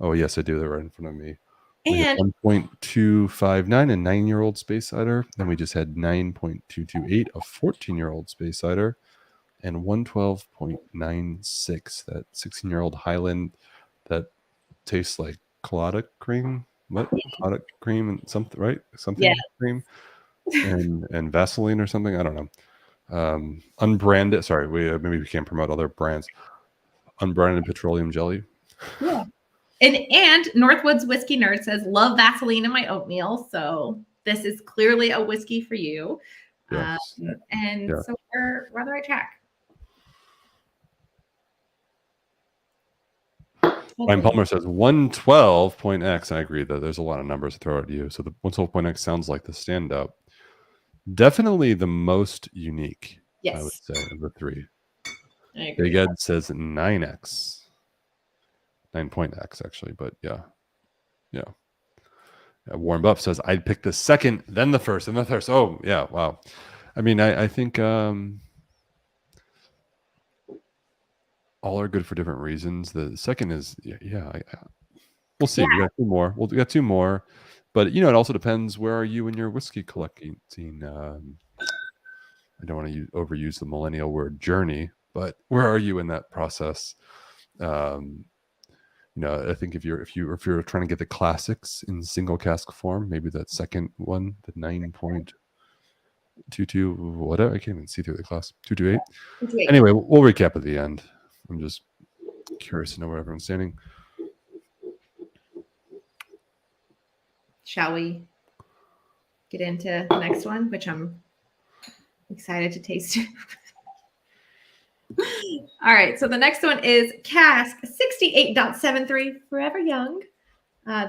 Oh, yes, I do. They're right in front of me. We had 1.259, a 9-year-old Space Cider. Then we just had 9.228, a 14-year-old Space Cider, and 112.96, that 16-year-old Highland that tastes like colada cream. What? Colada cream and something, right? Something cream and Vaseline or something. I don't know. Unbranded. Sorry, maybe we can't promote other brands. Unbranded petroleum jelly. Yeah. And Northwoods Whiskey Nerd says, love Vaseline in my oatmeal. So this is clearly a whiskey for you. Yes. So we're on the right track. Ryan Palmer says 112.x. I agree that there's a lot of numbers to throw at you. So the 112.x sounds like the standout. Definitely the most unique, yes. I would say, of the 3. Big Ed says 9x. 9.x actually, but yeah. Warren Buff says I'd pick the second, then the first, and the third. Oh yeah, wow. I mean, I think all are good for different reasons. The second is we'll see. We got 2 more. We got 2 more, but it also depends. Where are you in your whiskey collecting? I don't want to overuse the millennial word journey, but where are you in that process? I think if you're trying to get the classics in single cask form, maybe that second one, the 9.22, whatever. I can't even see through the class. 228. Anyway, we'll recap at the end. I'm just curious to know where everyone's standing. Shall we get into the next one, which I'm excited to taste? All right, so the next one is cask 68.73, Forever Young.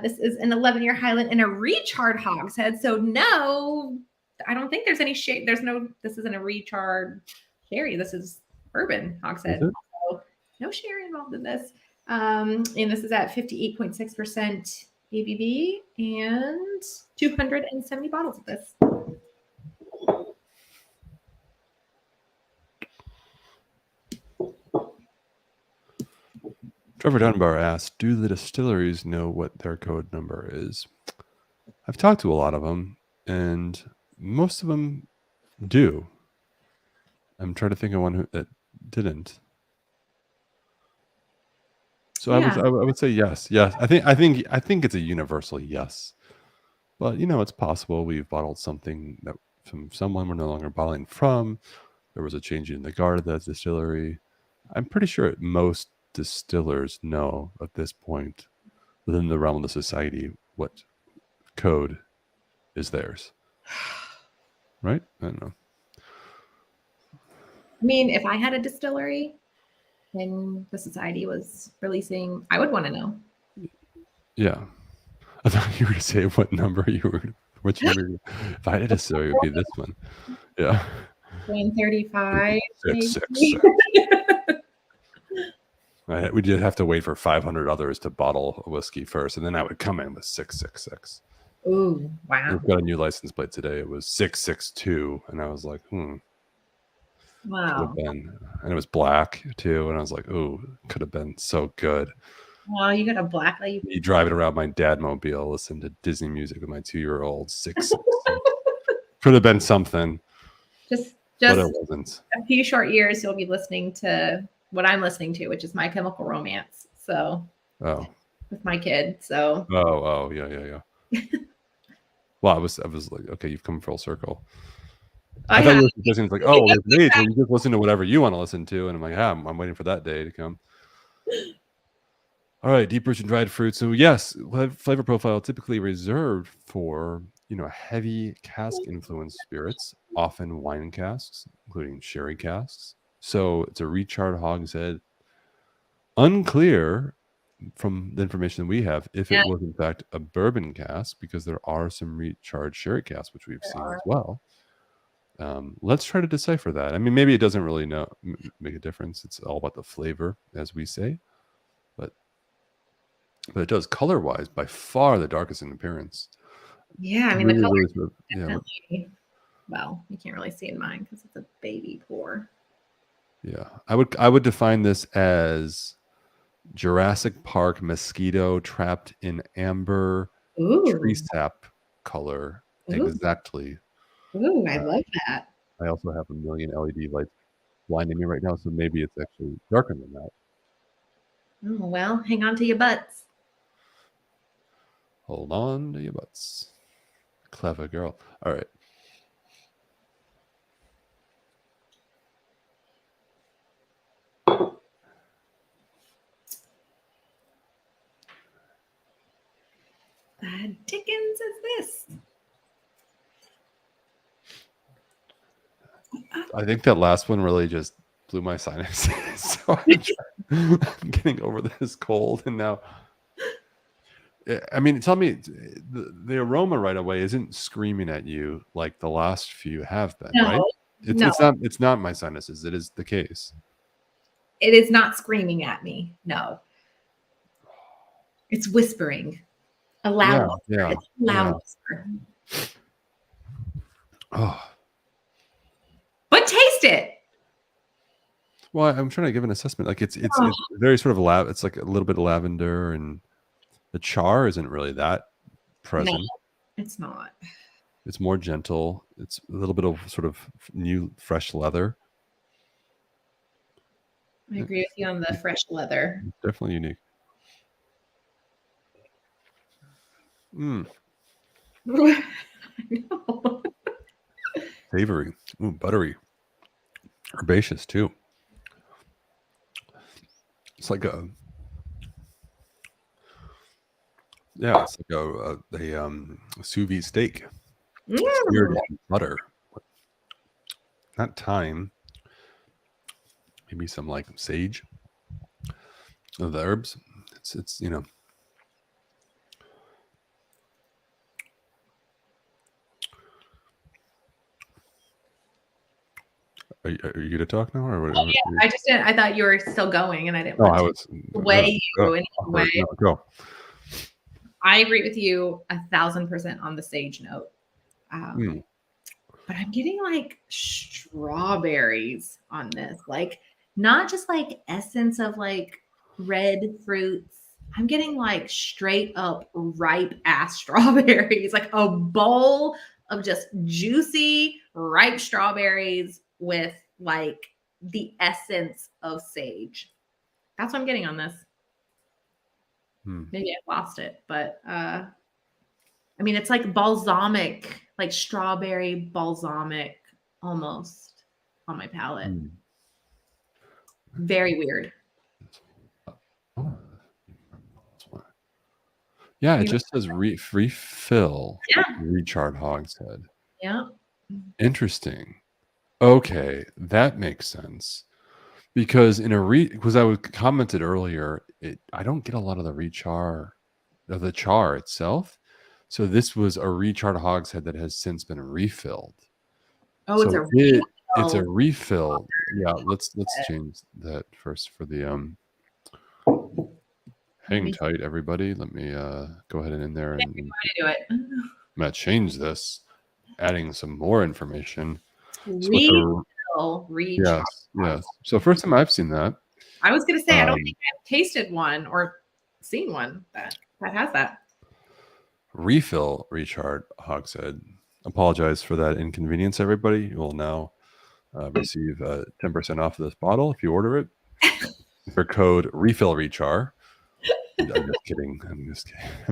This is an 11-year Highland in a recharred hogshead. So no, I don't think there's any shade. This isn't a recharred sherry. This is bourbon hogshead. So no sherry involved in this. And this is at 58.6% ABV and 270 bottles of this. Trevor Dunbar asked, do the distilleries know what their code number is? I've talked to a lot of them, and most of them do. I'm trying to think of one that didn't. So Yeah. I would say yes. Yes. I think it's a universal yes. But it's possible we've bottled something that from someone we're no longer bottling from. There was a change in the guard of that distillery. I'm pretty sure most distillers know at this point within the realm of the society what code is theirs. Right? I don't know. I mean, if I had a distillery and the society was releasing, I would want to know. Yeah. I thought you were going to say what number which number if I had a distillery, it would be this one. Yeah. 135, Six, maybe. six, six. We did have to wait for 500 others to bottle a whiskey first, and then I would come in with 666. Ooh, wow. We've got a new license plate today. It was 662, and I was like, could have Wow. been, and it was black too, and I was like, ooh, could have been so good. Wow, you got a black light. Me driving around my dad mobile, listening to Disney music with my 2-year-old. 666 could have been something, Just but it wasn't. a few short years, you'll be listening to what I'm listening to, which is My Chemical Romance. So, with my kid. So, yeah. Well, I was like, okay, you've come full circle. I thought have. you were suggesting like, oh, well, wait, well, you just listen to whatever you want to listen to, and I'm like, yeah, I'm waiting for that day to come. All right, deep rooted dried fruit. So yes, flavor profile typically reserved for heavy cask influenced spirits, often wine casks, including sherry casks. So it's a recharred hogshead. Unclear from the information we have if it was in fact a bourbon cask, because there are some recharred sherry casks which we've seen as well. Let's try to decipher that. I mean, maybe it doesn't really make a difference. It's all about the flavor, as we say, but it does color-wise by far the darkest in appearance. Yeah, I mean really, the color really sort of, definitely. Well, you can't really see in mine because it's a baby pour. Yeah, I would define this as Jurassic Park mosquito trapped in amber tree sap color. Ooh. Exactly. Ooh, I love that. I also have a million LED lights blinding me right now, so maybe it's actually darker than that. Oh, well, hang on to your butts. Hold on to your butts. Clever girl. All right. The Dickens is this? I think that last one really just blew my sinuses. So I'm getting over this cold, and now, I mean, tell me, the aroma right away isn't screaming at you like the last few have been, right? It's not my sinuses. It is the case. It is not screaming at me. No. It's whispering. A loud whisper. Yeah. It's a loud whisper. Oh. But taste it. Well, I'm trying to give an assessment. Like it's very sort of it's like a little bit of lavender, and the char isn't really that present. No, it's not. It's more gentle. It's a little bit of sort of new fresh leather. I agree with you on the fresh leather. It's definitely unique. Savory. Ooh, buttery. Herbaceous too. It's like a it's like a sous vide steak. Seared in butter. Not thyme. Maybe some like sage of the herbs. It's Are you going to talk now? Or yeah, I just didn't. I thought you were still going, and I didn't want to weigh you in any way. No, go. I agree with you 1,000% on the sage note. But I'm getting like strawberries on this, like not just like essence of like red fruits. I'm getting like straight up ripe ass strawberries, like a bowl of just juicy ripe strawberries with like the essence of sage. That's what I'm getting on this. Maybe I lost it, but I mean, it's like balsamic, like strawberry balsamic almost on my palate. Very weird. Yeah, it just says refill Yeah. recharred hogshead. Yeah. Interesting. Okay, that makes sense. Because because I commented earlier, I don't get a lot of the the char itself. So this was a recharred hogshead that has since been refilled. Oh, it's So a it's a refill. refill. Yeah, let's change that first for the hang tight, everybody. Let me go ahead and in there and Do it. I'm gonna change this, adding some more information. So with the Refill recharge. yes. So first time I've seen that. I was gonna say I don't think I've tasted one or seen one that has that. Refill recharred hogshead. Apologize for that inconvenience, everybody. You will now receive 10% off of this bottle if you order it for code refill rechar. I'm just kidding. I'm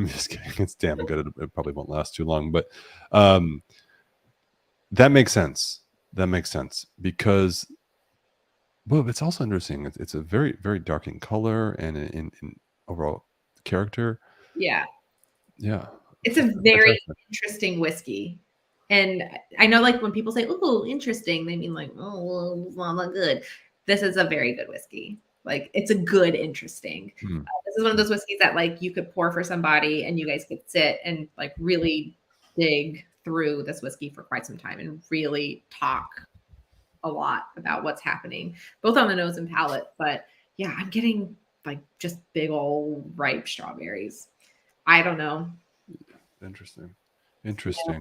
just kidding. It's damn good. It probably won't last too long, but that makes sense. That makes sense because, well, it's also interesting. It's a very, very dark in color and in overall character. Yeah. Yeah. It's a very interesting whiskey. And I know like when people say, "Oh, interesting," they mean like, "Oh, well, it's not that good." This is a very good whiskey. Like it's a good, interesting. This is one of those whiskeys that like you could pour for somebody and you guys could sit and like really dig through this whiskey for quite some time and really talk a lot about what's happening, both on the nose and palate. But yeah, I'm getting like just big old ripe strawberries. I don't know. Interesting. Interesting. Yeah.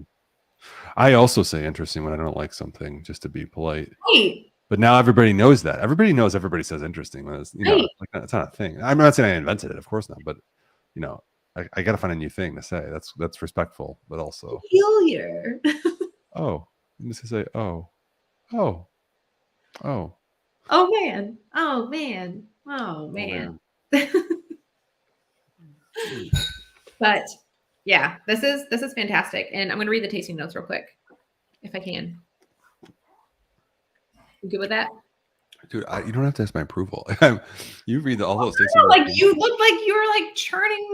I also say interesting when I don't like something, just to be polite. Right. But now everybody knows that. Everybody knows everybody says interesting. When it's, Right. like, it's not a thing. I'm not saying I invented it, of course not. But I got to find a new thing to say. That's respectful, but also peculiar. Oh, let me say, oh, oh man, oh man, oh man. But yeah, this is fantastic, and I'm going to read the tasting notes real quick, if I can. You good with that? Dude, you don't have to ask my approval. You read all those tasting notes. Like notes. you look like you were like churning,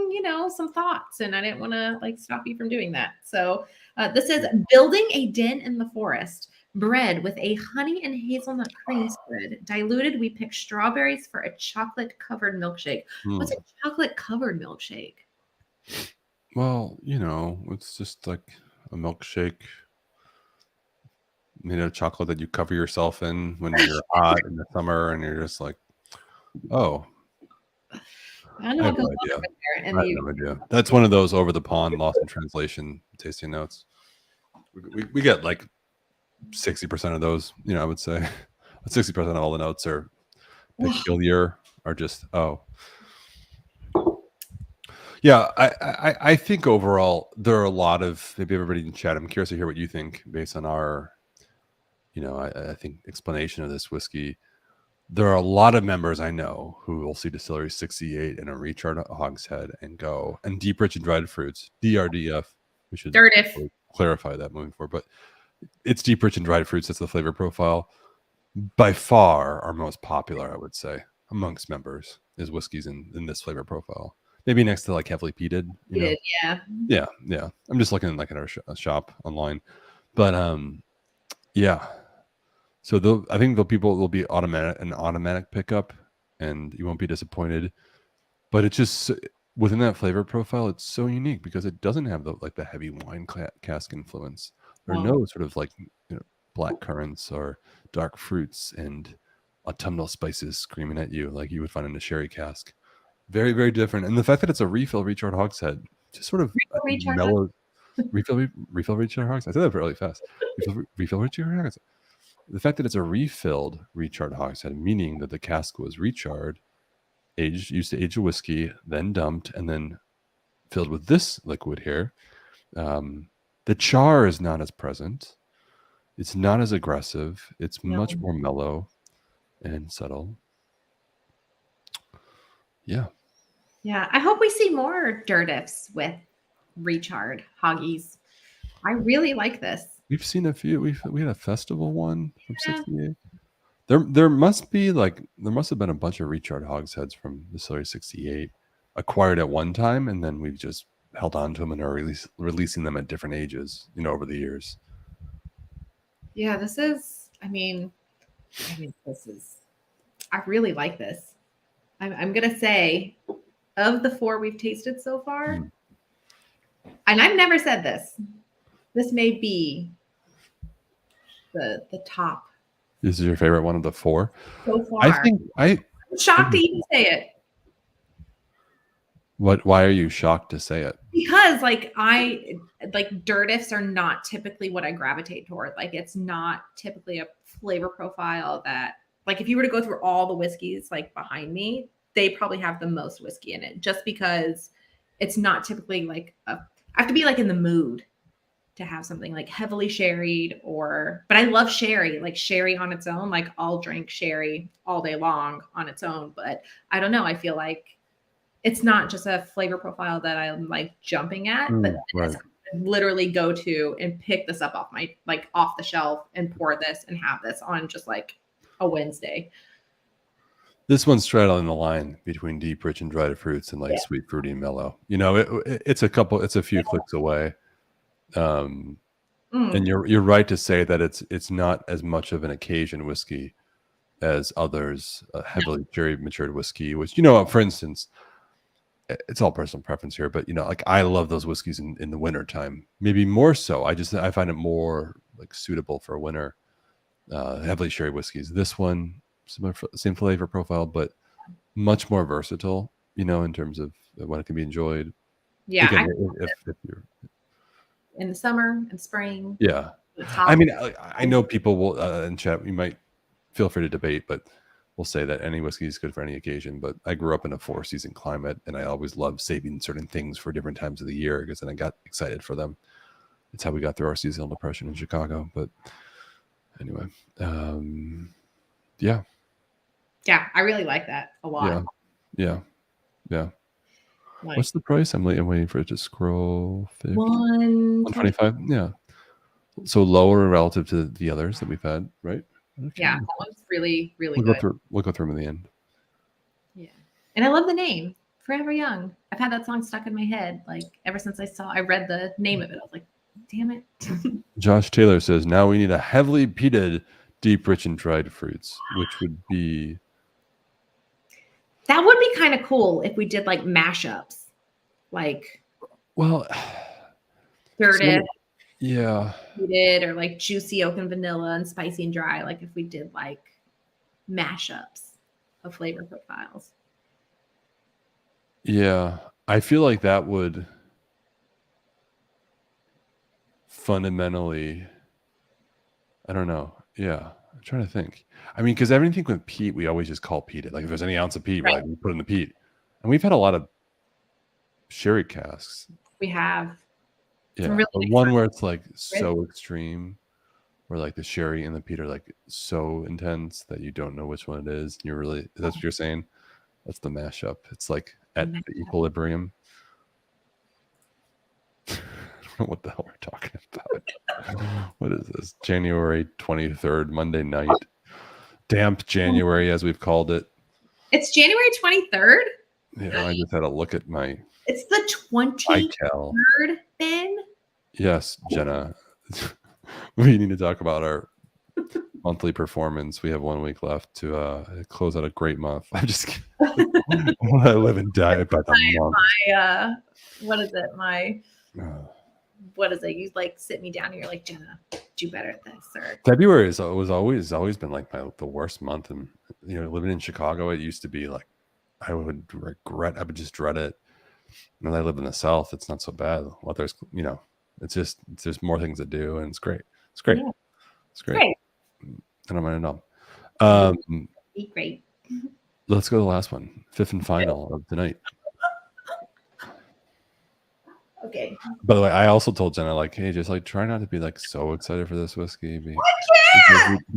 some thoughts, and I didn't want to like stop you from doing that. So this says building a den in the forest. Bread with a honey and hazelnut cream spread. Diluted, we pick strawberries for a chocolate-covered milkshake. What's a chocolate-covered milkshake? Well, it's just like a milkshake made of chocolate that you cover yourself in when you're hot in the summer, and you're just like, oh. I have no idea. I have no idea. That's one of those over the pond, lost in translation tasting notes. We get like 60% of those, I would say. 60% of all the notes are peculiar, are just yeah. I think overall there are a lot of, maybe everybody in chat, I'm curious to hear what you think based on our I think explanation of this whiskey. There are a lot of members I know who will see Distillery 68 in a recharred hogshead and go, and deep rich and dried fruits, DRDF. We should clarify that moving forward, but it's deep rich and dried fruits. That's the flavor profile. By far our most popular, I would say, amongst members is whiskeys in this flavor profile. Maybe next to like heavily peated. Yeah. I'm just looking like at our shop online, but yeah. So I think the people will be an automatic pickup, and you won't be disappointed. But it's just within that flavor profile, it's so unique because it doesn't have the heavy wine cask influence. There are no sort of like black currants or dark fruits and autumnal spices screaming at you like you would find in a sherry cask. Very, very different. And the fact that it's a refill recharred hogshead just sort of mellows. Refill recharred hogshead. I said that really fast. Refill recharred hogshead. The fact that it's a refilled recharred hogshead, meaning that the cask was recharred used to age a whiskey, then dumped, and then filled with this liquid here. The char is not as present. It's not as aggressive. It's No. much more mellow and subtle. Yeah. Yeah. I hope we see more Dirtifs with recharred hoggies. I really like this. We've seen a few. We had a festival one from Yeah. 68. There must have been a bunch of recharred hogsheads from Distillery 68 acquired at one time, and then we've just held on to them and are releasing them at different ages, over the years. Yeah, this is, I really like this. I'm going to say, of the 4 we've tasted so far, and I've never said this may be the top. This is your favorite one of the 4? So far. I'm shocked to even say it. Why are you shocked to say it? Because Dirtifs are not typically what I gravitate toward. Like, it's not typically a flavor profile that, like, if you were to go through all the whiskeys like behind me, they probably have the most whiskey in it, just because it's not typically like I have to be like in the mood to have something like heavily sherried, but I love sherry, like sherry on its own. Like, I'll drink sherry all day long on its own, but I don't know. I feel like it's not just a flavor profile that I'm like jumping at, but right. literally go to and pick this up off the shelf and pour this and have this on just like a Wednesday. This one's straddling the line between deep, rich, and dried fruits and like sweet, fruity, and mellow. It's a few clicks away. And you're right to say that it's not as much of an occasion whiskey as others, heavily sherry matured whiskey, which, for instance, it's all personal preference here, but like, I love those whiskeys in the winter time, maybe more so. I find it more like suitable for winter, heavily sherry whiskeys. This one, same flavor profile, but much more versatile, in terms of when it can be enjoyed. Yeah. Again, if you're in the summer and spring. Yeah. I mean, I know people will in chat, you might feel free to debate, but we'll say that any whiskey is good for any occasion. But I grew up in a 4-season climate, and I always loved saving certain things for different times of the year, because then I got excited for them. It's how we got through our seasonal depression in Chicago. But anyway, yeah. Yeah, I really like that a lot. Yeah. What's the price? I'm waiting for it to scroll. 125. Yeah. So lower relative to the others that we've had, right? Yeah, that one's really, really good. We'll go through them in the end. Yeah. And I love the name, Forever Young. I've had that song stuck in my head, like, ever since I read the name of it. I was like, damn it. Josh Taylor says, now we need a heavily peated, deep, rich, and dried fruits, which would be... That would be kind of cool if we did like mashups, like, well, Dirty, yeah, peated, or like juicy oak and vanilla and spicy and dry. Like, if we did like mashups of flavor profiles. Yeah, I feel like that would fundamentally, I don't know. Yeah, I'm trying to think. I mean, because everything with peat, we always just call peated. Like, if there's any ounce of peat, right, we put in the peat. And we've had a lot of sherry casks. We have. Yeah, really but one where it's like so extreme, where like the sherry and the peat are like so intense that you don't know which one it is. You're really, that's what you're saying? That's the mashup. It's like at the equilibrium. I don't know what the hell we're talking about. What is this? January 23rd, Monday night. Damp January, as we've called it. It's January 23rd? Yeah, I just had to look at my... It's the 23rd, Ben? Yes, Jenna. We need to talk about our monthly performance. We have 1 week left to close out a great month. I'm just kidding. I live and die by the month. What is it? What is it? You like sit me down and you're like, Jenna, do better at this. Or February was always been like the worst month. And living in Chicago, it used to be like I would just dread it. And I live in the South, it's not so bad. Well, there's it's just there's more things to do, and it's great. It's great. Yeah. It's great. I don't mind at all. Eat great. let's go to the last one, fifth and final of the night. Okay. By the way, I also told Jenna, like, hey, just like try not to be like so excited for this whiskey because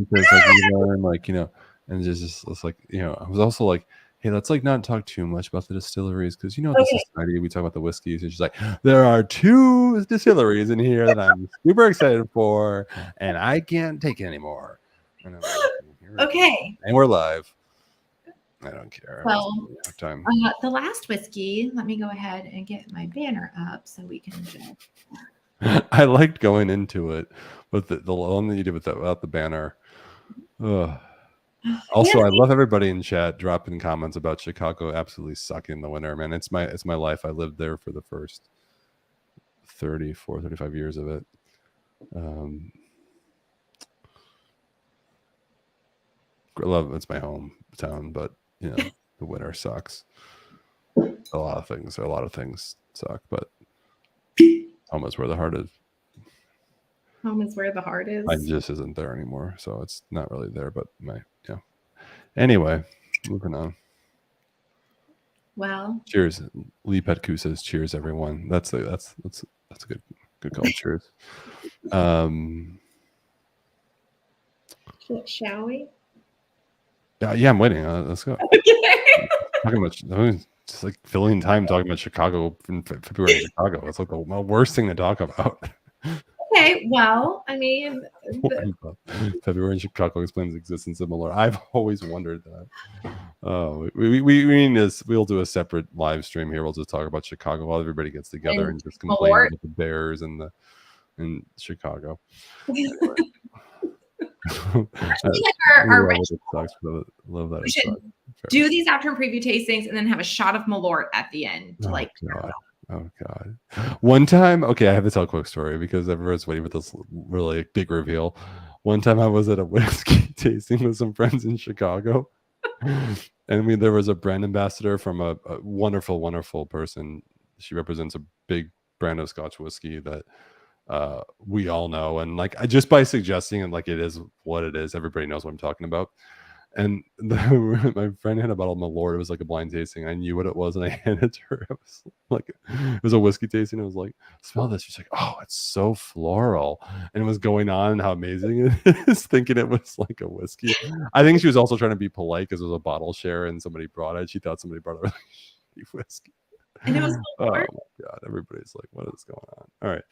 like we learn, like, you know, and just it's like, you know, I was also like, hey, let's like not talk too much about the distilleries because you know the society we talk about the whiskeys, and she's like, there are 2 distilleries in here that I'm super excited for, and I can't take it anymore. And I'm like, Okay. And we're live. I don't care. Well, time. The last whiskey, let me go ahead and get my banner up so we can just. I liked going into it, but the one that you did without the banner. Ugh. Also, I love everybody in chat dropping comments about Chicago absolutely sucking in the winter, man. It's my life. I lived there for the first 35 years of it. I love it's my hometown, but you know the winter sucks. A lot of things suck, but home is where the heart is. Home is where the heart is. Mine just isn't there anymore, so it's not really there. But anyway, moving on. Well, cheers. Lee Petku says, "Cheers, everyone." That's a good call. Cheers. Shall we? Yeah, I'm waiting. Let's go. Okay. Talking about just like filling time talking about Chicago in February in Chicago. It's like the worst thing to talk about. Okay, well, I mean, February in Chicago explains the existence of Malort. I've always wondered that. Oh, we need this. We'll do a separate live stream here. We'll just talk about Chicago while everybody gets together and just complain about the Bears and in Chicago. Anyway. Love that. We should do these Outturn preview tastings and then have a shot of Malort at the end to Oh God! One time, okay, I have to tell a quick story because everyone's waiting for this really big reveal. One time, I was at a whiskey tasting with some friends in Chicago, and there was a brand ambassador from a wonderful, wonderful person. She represents a big brand of Scotch whiskey that we all know, and like just by suggesting it, like it is what it is, everybody knows what I'm talking about. And my friend had a bottle of Malort. It was like a blind tasting. I knew what it was, and I handed it to her. It was like it was a whiskey tasting. It was like, smell this. She's like, oh, it's so floral, and it was going on how amazing it is. Thinking it was like a whiskey. I think she was also trying to be polite because it was a bottle share, and somebody brought it. She thought somebody brought a really shitty whiskey. And it was oh my God! Everybody's like, what is going on? All right.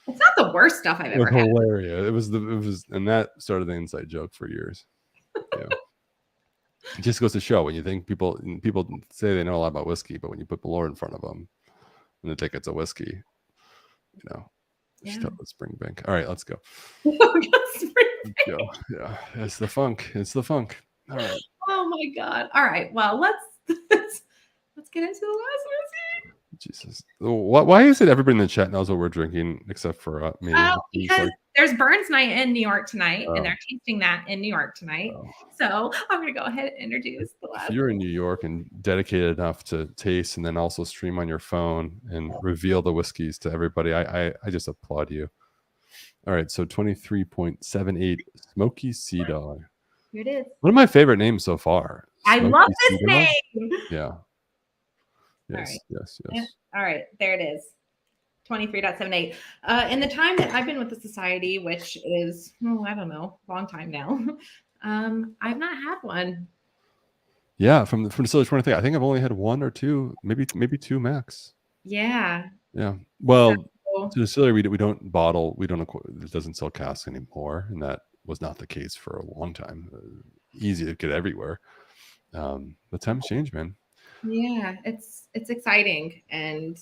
It's not the worst stuff I've ever had. Hilarious. It was, and that started the inside joke for years. Yeah. It just goes to show when you think people say they know a lot about whiskey, but when you put Malort in front of them and they think it's a whiskey, just tell the Springbank. All right, let's go. Go. Yeah, it's the funk. It's the funk. All right. Oh my God. All right. Well, let's get into the last whiskey. Jesus. Why is it everybody in the chat knows what we're drinking except for me? Because there's Burns Night in New York tonight, and they're tasting that in New York tonight. So I'm going to go ahead and introduce the last. If you're in New York and dedicated enough to taste and then also stream on your phone and reveal the whiskeys to everybody, I just applaud you. All right, so 23.78 Smoky Sea Dog. Here it is. One of my favorite names so far. I love this name. Yeah. Yes. All right, there it is. 23.78. In the time that I've been with the society, which is, I don't know, long time now, I've not had one. Yeah, from Distillery 23, I think I've only had one or two, maybe two max. Yeah. Yeah. Well, to Distillery, we don't bottle, it doesn't sell casks anymore, and that was not the case for a long time. Easy to get everywhere. But times change, man. Yeah, it's exciting, and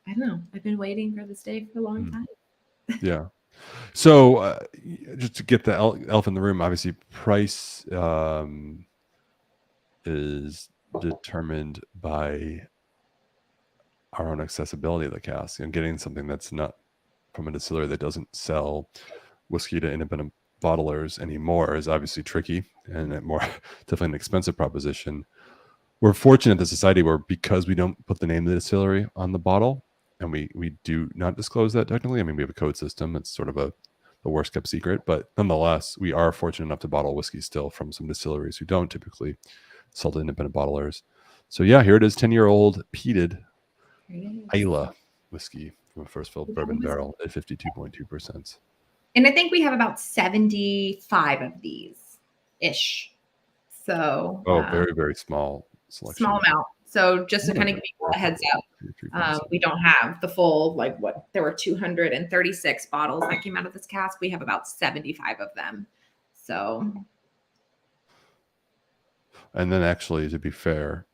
I don't know. I've been waiting for this day for a long time. Yeah. So just to get the elf in the room, obviously price is determined by our own accessibility of the cask, and getting something that's not from a distillery that doesn't sell whiskey to independent bottlers anymore is obviously tricky and definitely an expensive proposition. We're fortunate at the society where, because we don't put the name of the distillery on the bottle, and we do not disclose that technically. I mean, we have a code system. It's sort of the worst kept secret. But nonetheless, we are fortunate enough to bottle whiskey still from some distilleries who don't typically sell to independent bottlers. So yeah, here it is, 10-year-old peated Isla whiskey from a first fill bourbon barrel at 52.2%. And I think we have about 75 of these ish. So very, very small selection. Small amount. So just to kind of give you a heads up, we don't have the full, like what, there were 236 bottles that came out of this cask. We have about 75 of them. So. And then actually, to be fair,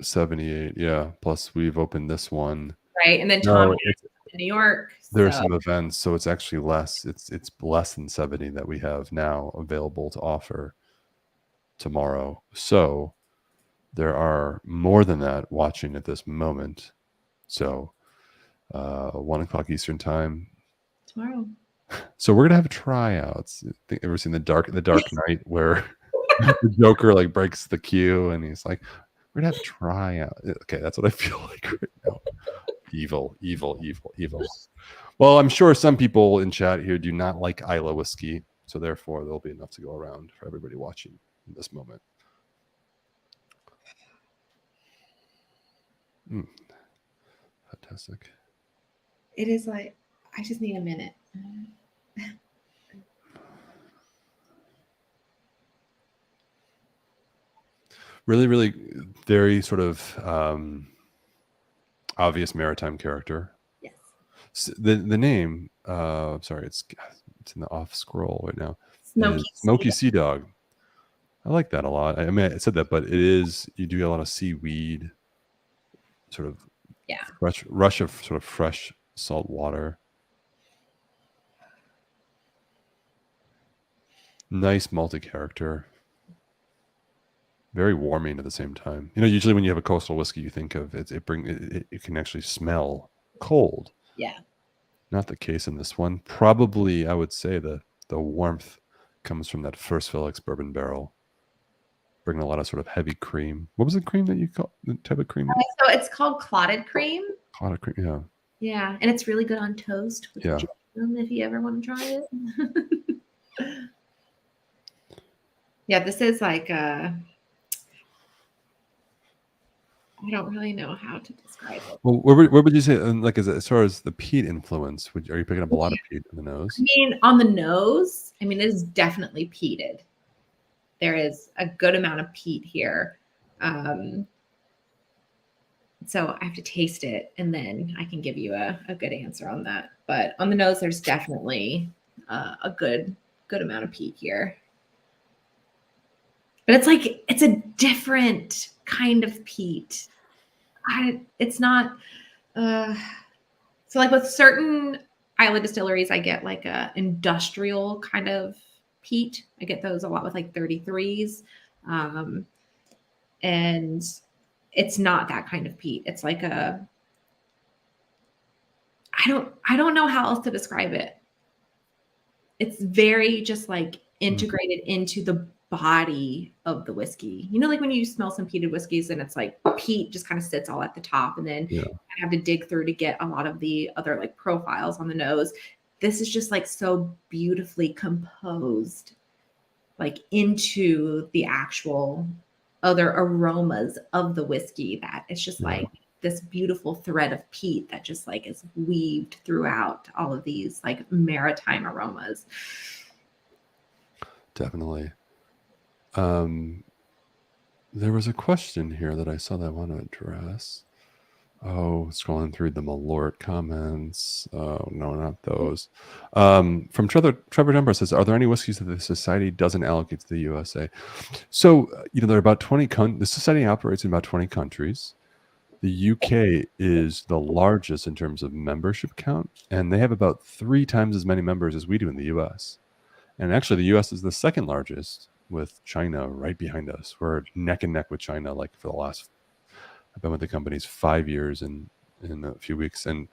78, yeah. Plus we've opened this one. Right. And then Tom in New York. There are some events, so it's actually less. It's less than 70 that we have now available to offer tomorrow. So there are more than that watching at this moment. So 1 o'clock Eastern time tomorrow. So we're gonna have tryouts. Think ever seen the Dark Knight where the Joker like breaks the queue and he's like, we're gonna have a tryout. Okay, that's what I feel like right now. Evil. Well, I'm sure some people in chat here do not like Isla whiskey, so therefore there'll be enough to go around for everybody watching in this moment. Fantastic. It is like, I just need a minute. Really, really very sort of obvious maritime character. Yes. So the name, sorry, it's in the off scroll right now. Smoky Sea Dog. I like that a lot. I mean, I said that, but it is, you do get a lot of seaweed, sort of rush of sort of fresh salt water. Nice multi-character. Very warming at the same time. You know, usually when you have a coastal whiskey, you think of it can actually smell cold. Yeah. Not the case in this one. Probably, I would say the warmth comes from that first fill ex-bourbon barrel. Bringing a lot of sort of heavy cream. What was the cream that you call the type of cream? So it's called clotted cream. Clotted cream, yeah. Yeah, and it's really good on toast. Yeah. If you ever want to try it. Yeah, this is like I don't really know how to describe it. Well, where would you say, like, as far as the peat influence, are you picking up a lot of peat on the nose? I mean, on the nose, it is definitely peated. There is a good amount of peat here. So I have to taste it, and then I can give you a good answer on that. But on the nose, there's definitely a good amount of peat here. But it's a different kind of peat. It's not so like with certain Isla distilleries, I get like a industrial kind of peat. I get those a lot with like 33s. And it's not that kind of peat. It's like I don't know how else to describe it. It's very just like integrated into the body of the whiskey. You know, like when you smell some peated whiskeys and it's like peat just kind of sits all at the top, and then I have to dig through to get a lot of the other like profiles on the nose. This is just like so beautifully composed, like into the actual other aromas of the whiskey, that it's just like this beautiful thread of peat that just like is weaved throughout all of these like maritime aromas. Definitely. There was a question here that I saw that I want to address. Oh, scrolling through the Malort comments. Oh, no, not those. From Trevor Dunbar says, are there any whiskeys that the society doesn't allocate to the USA? So, there are about 20 the society operates in about 20 countries. The UK is the largest in terms of membership count, and they have about 3 times as many members as we do in the US. And actually, the US is the second largest, with China right behind us. We're neck and neck with China, like for the last, I've been with the companies 5 years in a few weeks, and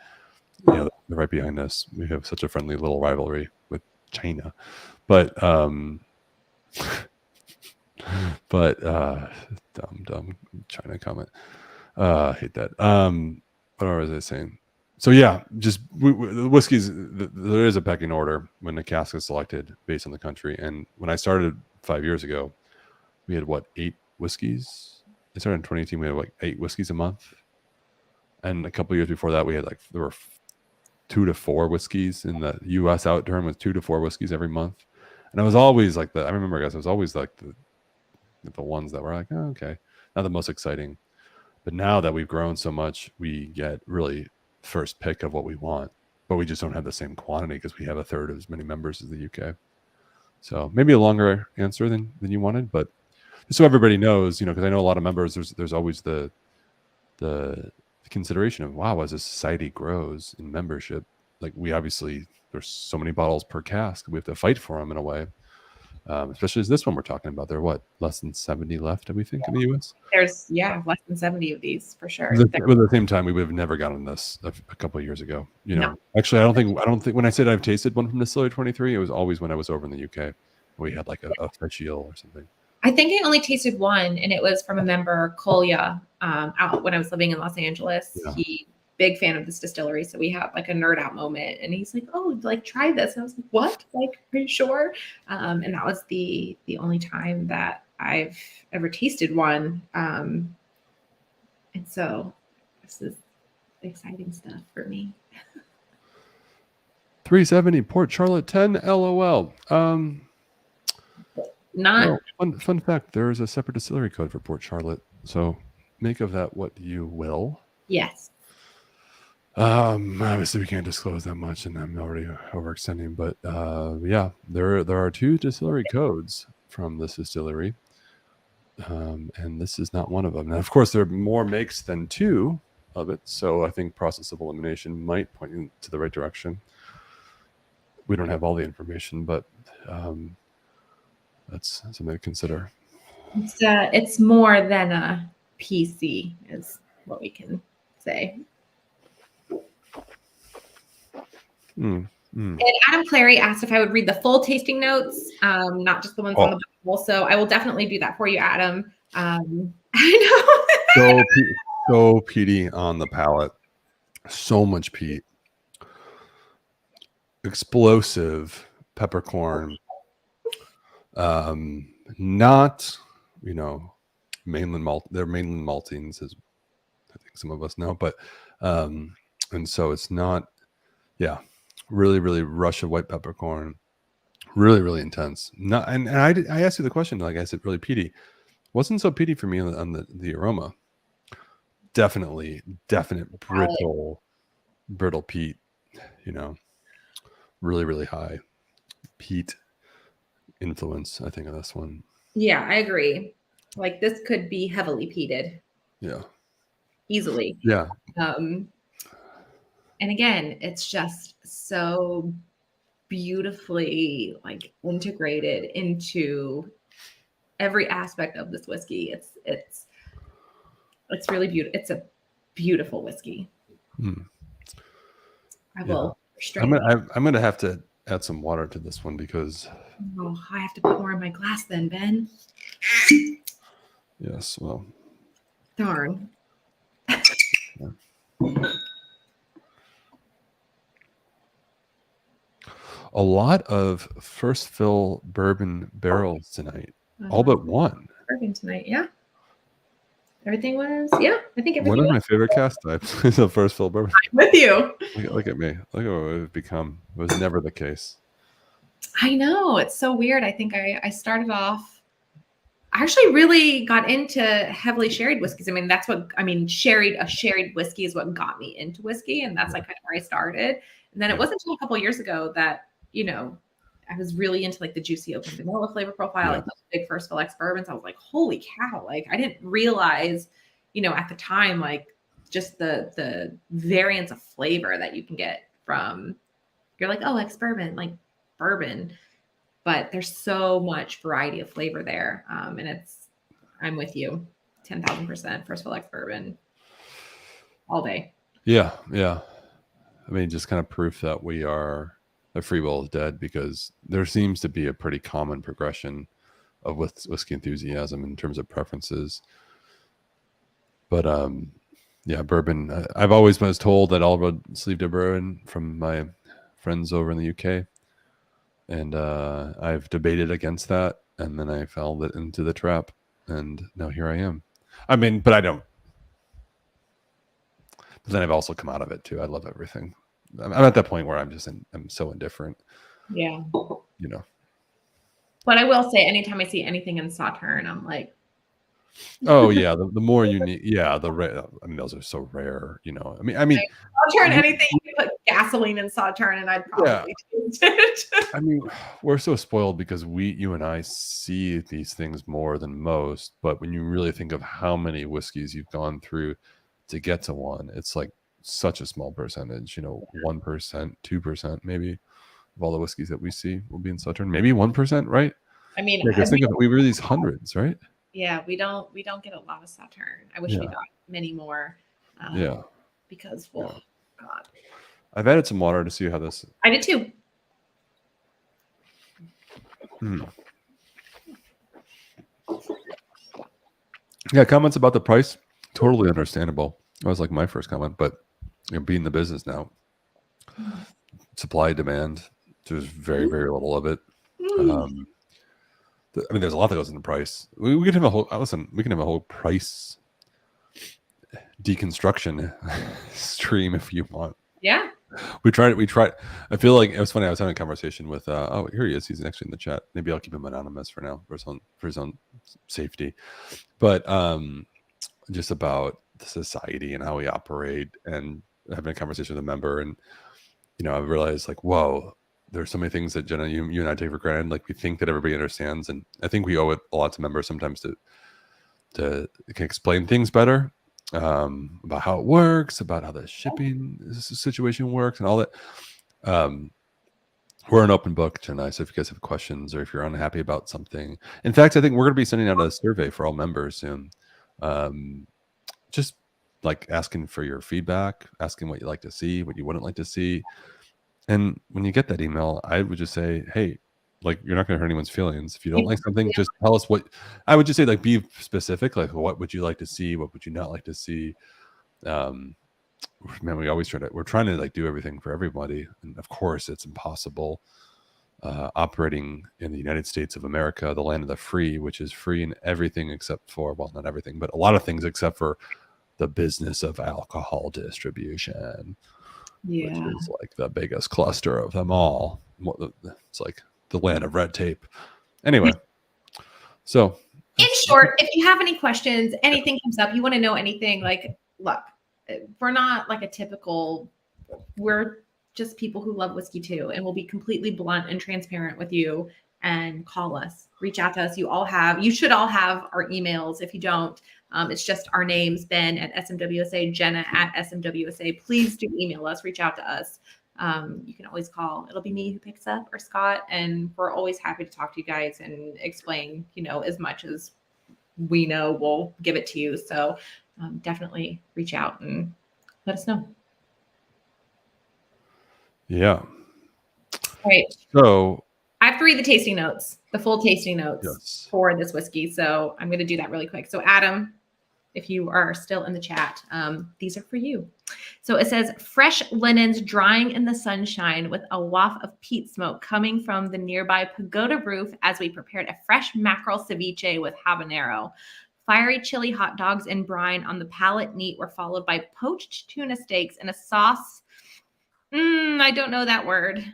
they're right behind us. We have such a friendly little rivalry with China, but dumb China comment. I hate that. What was I saying? So yeah, just the whiskeys. There is a pecking order when the cask is selected based on the country. And when I started 5 years ago, we had 8 whiskeys. I started in 2018. We had 8 whiskeys a month, and a couple years before that, we had there were 2 to 4 whiskeys in the U.S. Outturn was 2 to 4 whiskeys every month. And I was always like I remember, guys, I was always like the ones that were like, oh, okay, not the most exciting. But now that we've grown so much, we get really first pick of what we want, but we just don't have the same quantity because we have a third of as many members as the UK. So maybe a longer answer than you wanted, but just so everybody knows, because I know a lot of members, there's always the consideration of, wow, as a society grows in membership, like we obviously, there's so many bottles per cask, we have to fight for them in a way. Especially as this one we're talking about, there are less than 70 left, we think, in the US. There's less than 70 of these for sure. But at the same time, we would have never gotten this a couple of years ago. No. Actually, I don't think when I said I've tasted one from Distillery 23, it was always when I was over in the UK. We had like a facial or something. I think I only tasted one, and it was from a member, Kolya, out when I was living in Los Angeles. Yeah. He big fan of this distillery, so we had like a nerd out moment, and he's like, "Oh, like try this." And I was like, "What? Like, are you sure?" And that was the only time that I've ever tasted one. And so this is exciting stuff for me. 370 Port Charlotte 10 LOL. Not fun fact, there is a separate distillery code for Port Charlotte, so make of that what you will. Yes. Obviously we can't disclose that much, and I'm already overextending, but yeah, there are 2 distillery codes from this distillery, and this is not one of them. Now, of course, there are more makes than 2 of it, so I think process of elimination might point you to the right direction. We don't have all the information, but that's something to consider. It's more than a PC, is what we can say. And Adam Clary asked if I would read the full tasting notes, not just the ones on the bottle. So I will definitely do that for you, Adam. I know. So peaty on the palate. So much peat. Explosive peppercorn. Not, mainland malt. They're mainland maltings, as I think some of us know, but and so it's not, really, really rush of white peppercorn, really, really intense. Not, and I asked you the question, like I said, really peaty. Wasn't so peaty for me on the aroma. Definite brittle peat. Really, really high peat influence, I think, of this one. Yeah, I agree. Like this could be heavily peated. Yeah. Easily. Yeah. And again, it's just so beautifully like integrated into every aspect of this whiskey. It's really beautiful. It's a beautiful whiskey. I will. I'm gonna have to add some water to this one because I have to put more in my glass then, Ben. Yes, well. Darn. A lot of first fill bourbon barrels tonight. All but one. Bourbon tonight, yeah. Everything was, I think everything. One of my favorite cast types is a first fill bourbon. I'm with you. Look at me. Look at what we've become. It was never the case. I know. It's so weird. I think I started off, I actually really got into heavily sherried whiskeys. A sherried whiskey is what got me into whiskey. And that's like kind of where I started. And then it wasn't until a couple of years ago that, I was really into like the juicy oak and vanilla flavor profile, like those big first fill ex bourbons. I was like, holy cow. Like I didn't realize, at the time, like just the variance of flavor that you can get from, you're like, oh, ex bourbon, like bourbon, but there's so much variety of flavor there. And I'm with you 10,000% first fill ex bourbon all day. Yeah. I mean, just kind of proof that the free will is dead, because there seems to be a pretty common progression of whiskey enthusiasm in terms of preferences. But Yeah, bourbon. I've always was told that all roads lead to bourbon from my friends over in the UK, and I've debated against that, and then I fell into the trap, and now here I am. I mean, but I don't. But then I've also come out of it too. I love everything. I'm at that point where I'm so indifferent. Yeah. You know. But I will say, anytime I see anything in Sauterne, I'm like, Oh yeah, the more unique. Yeah, the rare. I mean, those are so rare. You know. I mean, Sauterne, anything you put gasoline in Sauterne, and I'd yeah. probably taste it. I mean, we're so spoiled because you and I see these things more than most. But when you really think of how many whiskeys you've gone through to get to one, it's like such a small percentage. 1%, 2%, maybe of all the whiskeys that we see will be in Southern. Maybe 1%, right? I mean, Yeah, because think of it, we release hundreds, right? yeah, we don't get a lot of Sauterne. I wish we Yeah, got many more. yeah. Because, Yeah. God, I've added some water to see how this. I did too. Yeah, comments about the price, totally understandable. That was like my first comment, but being the business now, supply demand, there's very very little of it. I mean, there's a lot that goes into price. We can have a whole listen. We can have a whole price deconstruction stream if you want. Yeah. We tried. I feel like it was funny. I was having a conversation with. Oh, here he is. He's actually in the chat. Maybe I'll keep him anonymous for now for his own safety. But just about the society and how we operate, and having a conversation with a member, and I realized like, whoa, there's so many things that Jenna, you and I take for granted. Like we think that everybody understands, and I think we owe it a lot to members sometimes to can explain things better, about how it works, about how the shipping situation works, and all that. We're an open book, Jenna. So if you guys have questions or if you're unhappy about something, in fact, I think we're going to be sending out a survey for all members soon. Just like asking for your feedback, asking what you like to see, what you wouldn't like to see. And when you get that email, I would just say, hey, like, you're not going to hurt anyone's feelings. If you don't like something, just tell us what. I would just say, like, be specific. Like, what would you like to see? What would you not like to see? Man, we always we're trying to like do everything for everybody. And of course, it's impossible operating in the United States of America, the land of the free, which is free in everything except for, well, not everything, but a lot of things except for the business of alcohol distribution. Which is like the biggest cluster of them all. It's like the land of red tape. Anyway, so in short, if you have any questions, anything comes up, you want to know anything, like, look, we're not like a typical, we're just people who love whiskey too, and we'll be completely blunt and transparent with you. And call us, reach out to us. You should all have our emails. If you don't, it's just our names, Ben at SMWSA, Jenna at SMWSA. Please do email us, reach out to us. You can always call. It'll be me who picks up, or Scott, and we're always happy to talk to you guys and explain, as much as we know, we'll give it to you. So definitely reach out and let us know. Yeah. All right. So I have to read the tasting notes, the full tasting notes for this whiskey. So I'm going to do that really quick. So Adam, if you are still in the chat, these are for you. So it says, fresh linens drying in the sunshine with a waft of peat smoke coming from the nearby pagoda roof as we prepared a fresh mackerel ceviche with habanero. Fiery chili hot dogs and brine on the palate neat were followed by poached tuna steaks and a sauce. I don't know that word.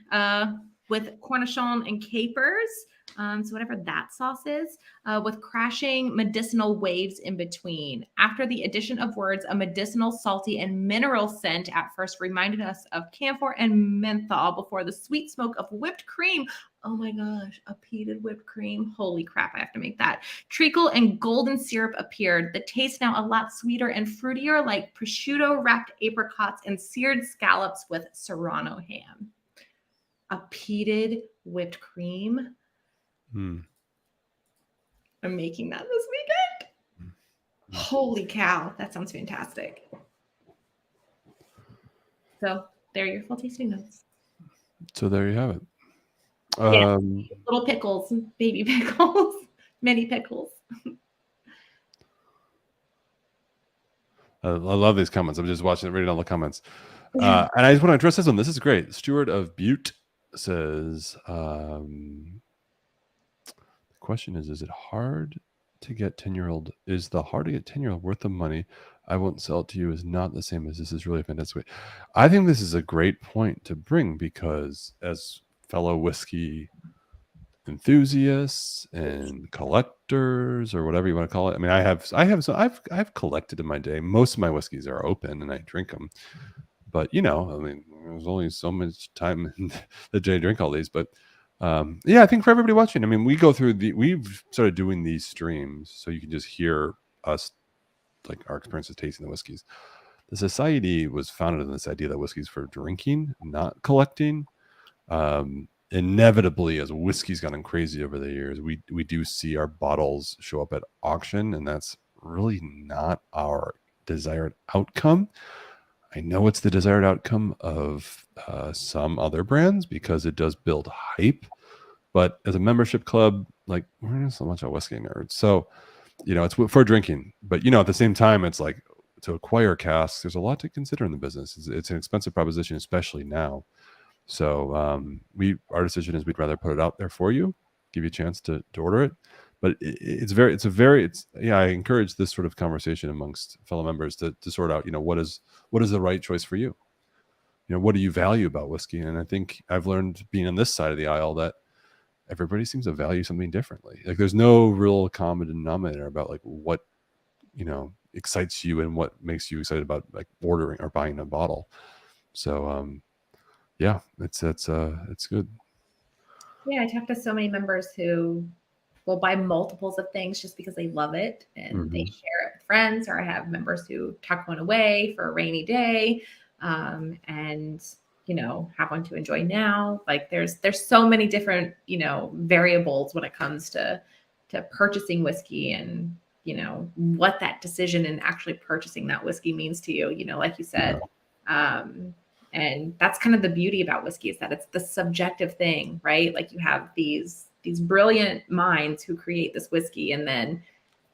With cornichon and capers. So whatever that sauce is, with crashing medicinal waves in between. After the addition of words, a medicinal, salty, and mineral scent at first reminded us of camphor and menthol before the sweet smoke of whipped cream. Oh my gosh, a peated whipped cream. Holy crap, I have to make that. Treacle and golden syrup appeared. The taste now a lot sweeter and fruitier, like prosciutto wrapped apricots and seared scallops with serrano ham. A peated whipped cream. I'm making that this weekend. Holy cow, that sounds fantastic. So there are your full tasting notes. So there you have it. Little pickles, baby pickles, mini pickles. I love these comments. I'm just watching, reading all the comments. And I just want to address this one. This is great. Stewart of Butte says, the question is it hard to get 10-year-old? Is the hard to get 10-year-old worth the money? I won't sell it to you is not the same as this is really fantastic. I think this is a great point to bring because as fellow whiskey enthusiasts and collectors or whatever you want to call it. I mean, I've collected in my day. Most of my whiskeys are open and I drink them, but I mean, there's only so much time in the day to drink all these. But yeah, I think for everybody watching, I mean, we've started doing these streams so you can just hear us, like our experiences tasting the whiskeys. The society was founded on this idea that whiskey's for drinking, not collecting. Inevitably, as whiskey's gotten crazy over the years, we do see our bottles show up at auction, and that's really not our desired outcome. I know it's the desired outcome of some other brands because it does build hype, but as a membership club, like, we're not so much a whiskey nerds, so it's for drinking. But at the same time, it's like, to acquire casks, there's a lot to consider in the business. It's an expensive proposition, especially now. So our decision is we'd rather put it out there for you, give you a chance to order it. But I encourage this sort of conversation amongst fellow members to sort out, what is the right choice for you? What do you value about whiskey? And I think I've learned, being on this side of the aisle, that everybody seems to value something differently. Like, there's no real common denominator about like what excites you and what makes you excited about like ordering or buying a bottle. So yeah, it's good. Yeah, I talked to so many members who will buy multiples of things just because they love it and they share it with friends. Or I have members who tuck one away for a rainy day, and have one to enjoy now. Like, there's so many different variables when it comes to purchasing whiskey, and what that decision and actually purchasing that whiskey means to you. Like you said. Yeah. And that's kind of the beauty about whiskey, is that it's the subjective thing, right? Like, you have these brilliant minds who create this whiskey, and then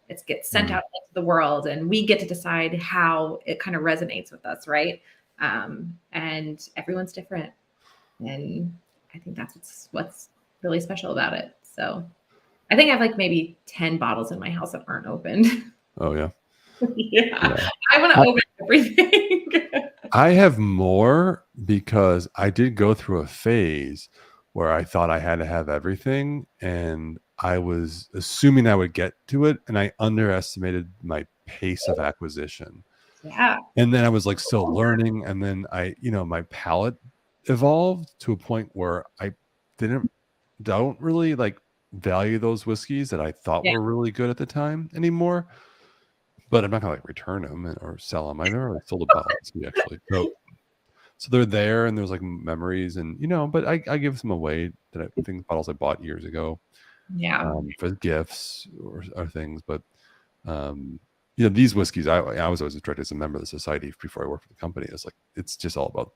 it gets sent out into the world, and we get to decide how it kind of resonates with us, right? And everyone's different, and I think that's what's really special about it. So I think I have like maybe 10 bottles in my house that aren't opened. Oh yeah. Yeah. I want to open everything. I have more because I did go through a phase where I thought I had to have everything, and I was assuming I would get to it, and I underestimated my pace of acquisition. Yeah. And then I was like still learning, and then my palate evolved to a point where I don't really like value those whiskeys that I thought were really good at the time anymore. But I'm not gonna like return them or sell them. I never sold a bottle of whiskey, actually. So they're there, and there's like memories, and but I give some away, that I think bottles I bought years ago, for gifts or things. But these whiskeys, I was always attracted as a member of the society before I worked for the company. It's like, it's just all about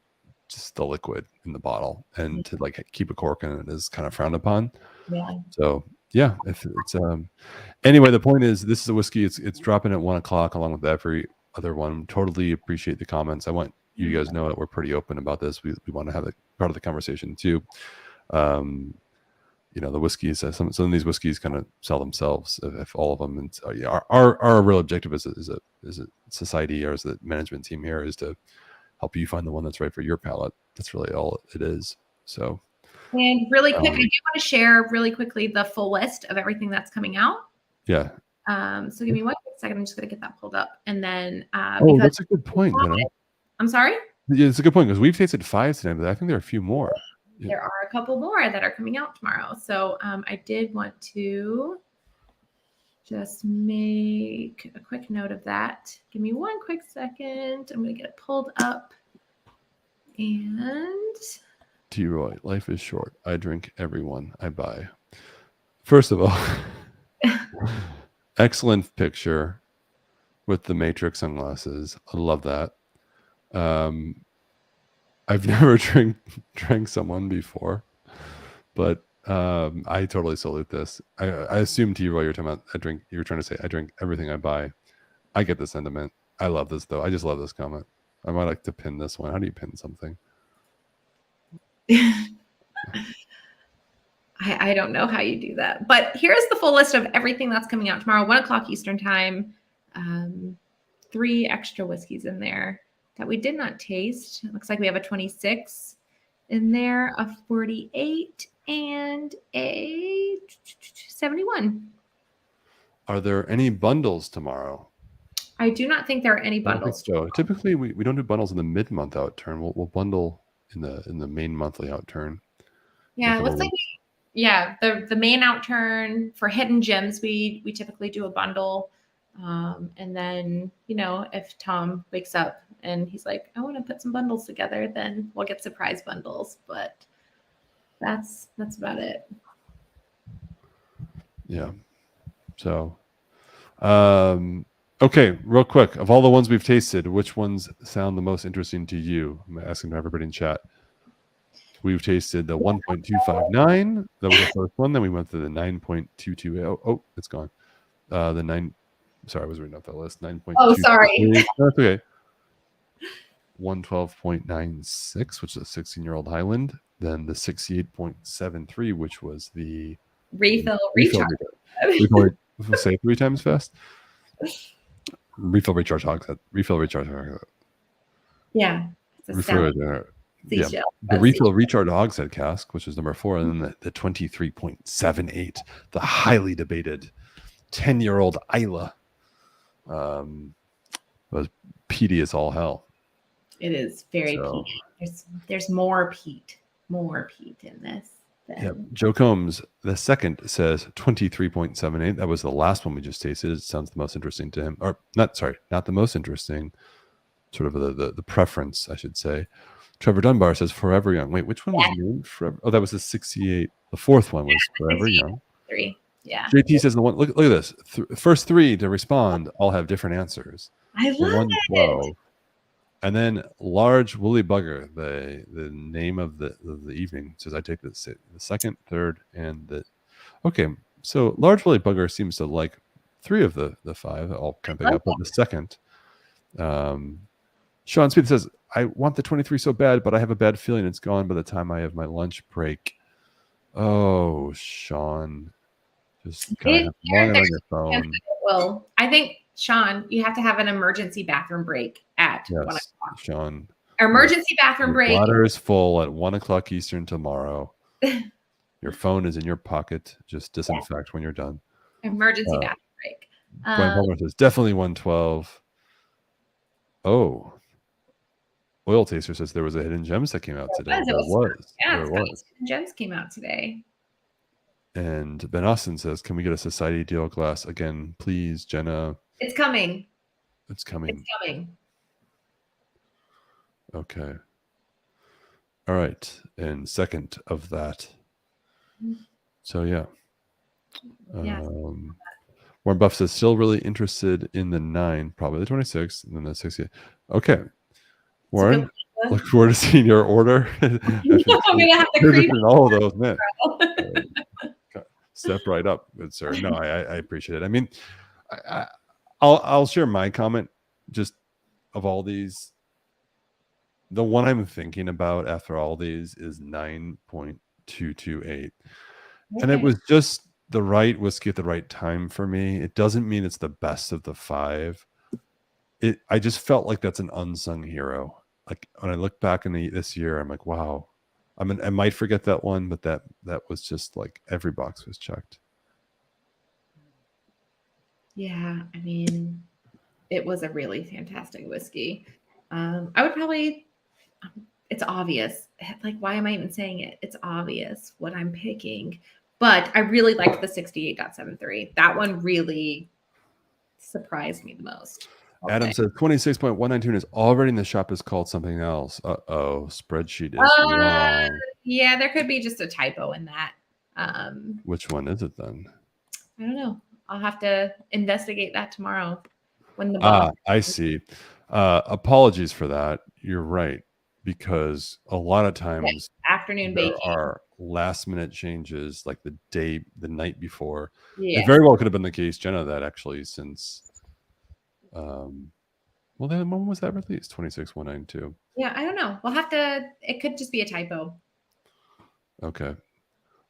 just the liquid in the bottle, and to like keep a cork in it is kind of frowned upon. Yeah. So yeah, if it's anyway, the point is, this is a whiskey. It's dropping at 1:00 along with every other one. Totally appreciate the comments. I want you guys to know that we're pretty open about this. We want to have it part of the conversation too. The whiskeys, some of these whiskeys kind of sell themselves if all of them. And our real objective as a society, or as the management team here, is to help you find the one that's right for your palate. That's really all it is. So. And really quick, I do want to share really quickly the full list of everything that's coming out. Yeah. So give me 1 quick second. I'm just going to get that pulled up. And then, that's a good point. I'm sorry? Yeah, it's a good point, because we've tasted 5 today, but I think there are a few more. Yeah. There are a couple more that are coming out tomorrow. So I did want to just make a quick note of that. Give me 1 quick second. I'm going to get it pulled up. And T. Roy, life is short. I drink every one I buy. First of all, excellent picture with the Matrix sunglasses. I love that. I've never drank someone before, but I totally salute this. I assume, T. Roy, you're talking about you were trying to say I drink everything I buy. I get the sentiment. I love this though. I just love this comment. I might like to pin this one. How do you pin something? I don't know how you do that. But here's the full list of everything that's coming out tomorrow, 1 o'clock Eastern time. 3 extra whiskeys in there that we did not taste. It looks like we have a 26 in there, a 48, and a 71. Are there any bundles tomorrow? I do not think there are any bundles. So typically we don't do bundles in the mid-month Outturn. We'll bundle in the main monthly Outturn. Yeah, it looks like the main Outturn for hidden gems, we typically do a bundle. And then, if Tom wakes up and he's like, I want to put some bundles together, then we'll get surprise bundles. But that's about it. Yeah. So, okay, real quick. Of all the ones we've tasted, which ones sound the most interesting to you? I'm asking everybody in chat. We've tasted the 1.259. That was the first one. Then we went to the 9.22. Oh, it's gone. The 9. Sorry, I was reading off that list. 9.2. Oh, sorry. That's okay. 112.96, which is a 16-year-old Highland. Then the 68.73, which was the refill recharge. We'll say 3 times fast. Refill recharge hogshead. Refill recharge hogshead. Yeah. The refill recharge hogshead cask, which is number 4, and then the 23.78, the highly debated 10-year-old Isla, was peaty as all hell. It is very peaty. There's more peat in this. Yeah, Joe Combs, the second, says 23.78. That was the last one we just tasted. It sounds the most interesting to him. Or not the most interesting. Sort of the preference, I should say. Trevor Dunbar says Forever Young. Wait, which one was new? Forever? Oh, that was the 68. The fourth one was Forever Young. 3. Yeah. JT says the one. Look at this. First 3 to respond all have different answers. I love it. And then Large Woolly Bugger, the name of the evening, says I take the second, third, and the. Okay, so Large Woolly Bugger seems to like 3 of the 5. I'll kind of pick up on the second. Sean Smith says I want the 23 so bad, but I have a bad feeling it's gone by the time I have my lunch break. Oh, Sean, just kind of long on your phone. Well, I think. Sean, you have to have an emergency bathroom break at 1 o'clock. Sean. Emergency bathroom break. Water is full at 1 o'clock Eastern tomorrow. Your phone is in your pocket. Just disinfect when you're done. Emergency bathroom break. Gwen Palmer says definitely 112. Oh. Oil Taster says there was a Hidden Gems that came out today. There was. Hidden Gems came out today. And Ben Austin says, can we get a Society Deal glass again, please, Jenna? It's coming. It's coming. Okay. All right. And second of that. So, yeah. Warren Buff says, still really interested in the 9, probably the 26, and then the 68. Okay. Warren, look forward to seeing your order. I'm going to have to creep all of those, man. Step right up, good sir. No, I appreciate it. I mean, I'll share my comment. Just of all these, the one I'm thinking about after all these is 9.228, and it was just the right whiskey at the right time for me. It doesn't mean it's the best of the 5. I just felt like that's an unsung hero. Like when I look back in this year, I'm like, wow. I mean, I might forget that one, but that was just like every box was checked. Yeah, I mean, it was a really fantastic whiskey. I would probably, it's obvious. Like, why am I even saying it? It's obvious what I'm picking. But I really liked the 68.73. That one really surprised me the most. Adam says 26.192 is already in the shop is called something else. Uh-oh, spreadsheet is wrong. Yeah, there could be just a typo in that. Which one is it then? I don't know. I'll have to investigate that tomorrow when the box. I see. Apologies for that. You're right, because a lot of times afternoon there baking are last minute changes, like the night before. Yeah. It very well could have been the case, Jenna, that actually since Well, then when was that released? 26192. Yeah, I don't know. We'll have to. It could just be a typo. Okay.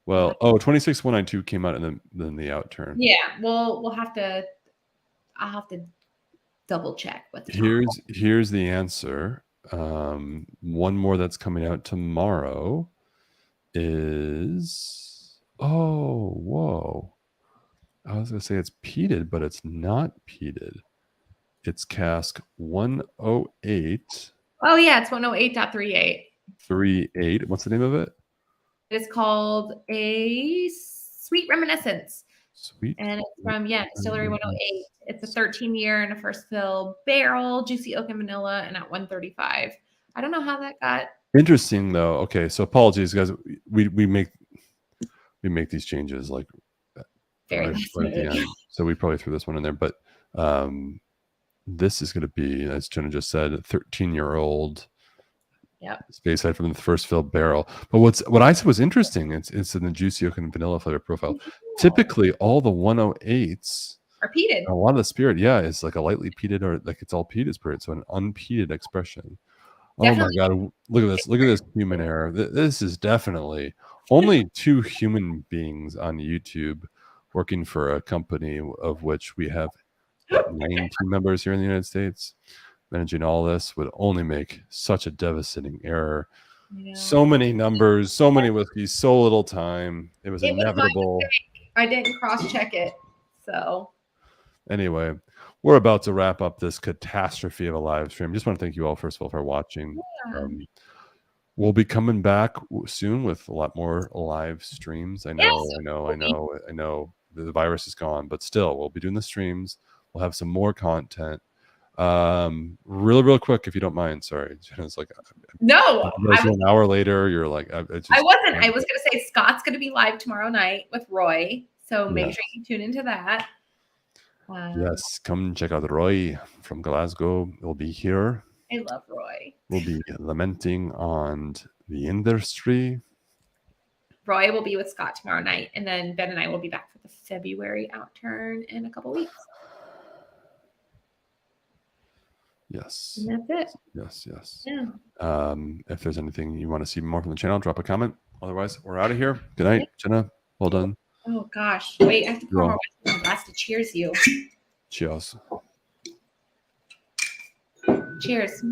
We'll Well, have, 26192 came out and then the Outturn. yeah, we'll have to. I'll have to double check with the model. Here's the answer. One more that's coming out tomorrow is whoa. I was gonna say it's peated, but it's not peated. It's cask 10838. Oh yeah, it's 108.38. What's the name of it? It's called a Sweet Reminiscence. Sweet. And it's from Distillery 108. It's a 13-year and a first fill barrel, juicy oak and vanilla, and at 135. I don't know how that got. Interesting though. Okay, so apologies, guys. We make these changes like Very right last at the minute. end. So we probably threw this one in there, but this is going to be, as Jenna just said, a 13-year-old. Yep. Space Side from the first fill barrel. But what I said was interesting. It's in the juicy oak and vanilla flavor profile. Typically, all the 108s are peated. A lot of the spirit, is like a lightly peated or like it's all peated spirit. So an unpeated expression. Definitely. Oh my God. Look at this. Look at this human error. This is definitely only 2 human beings on YouTube working for a company of which we have 9 team members here in the United States. Managing all this would only make such a devastating error. So many numbers, so many whiskeys, so little time. It was inevitable. I didn't cross-check it. So anyway, we're about to wrap up this catastrophe of a live stream. Just want to thank you all, first of all, for watching. We'll be coming back soon with a lot more live streams. I know. The virus is gone, but still, we'll be doing the streams. We'll have some more content. Real quick, if you don't mind. Sorry, Jenna's like, no. An hour later, you're like, I wasn't. I was going to say Scott's going to be live tomorrow night with Roy, so make sure you tune into that. Yes, come check out Roy from Glasgow. We'll be here. I love Roy. We'll be lamenting on the industry. Roy will be with Scott tomorrow night, and then Ben and I will be back for the February Outturn in a couple weeks. Yes. And that's it. Yes. Yeah. If there's anything you want to see more from the channel, drop a comment. Otherwise, we're out of here. Good night, Jenna. Well done. Oh gosh. Wait, I have to pour more whiskey in the glass to cheers you. Cheers. Cheers.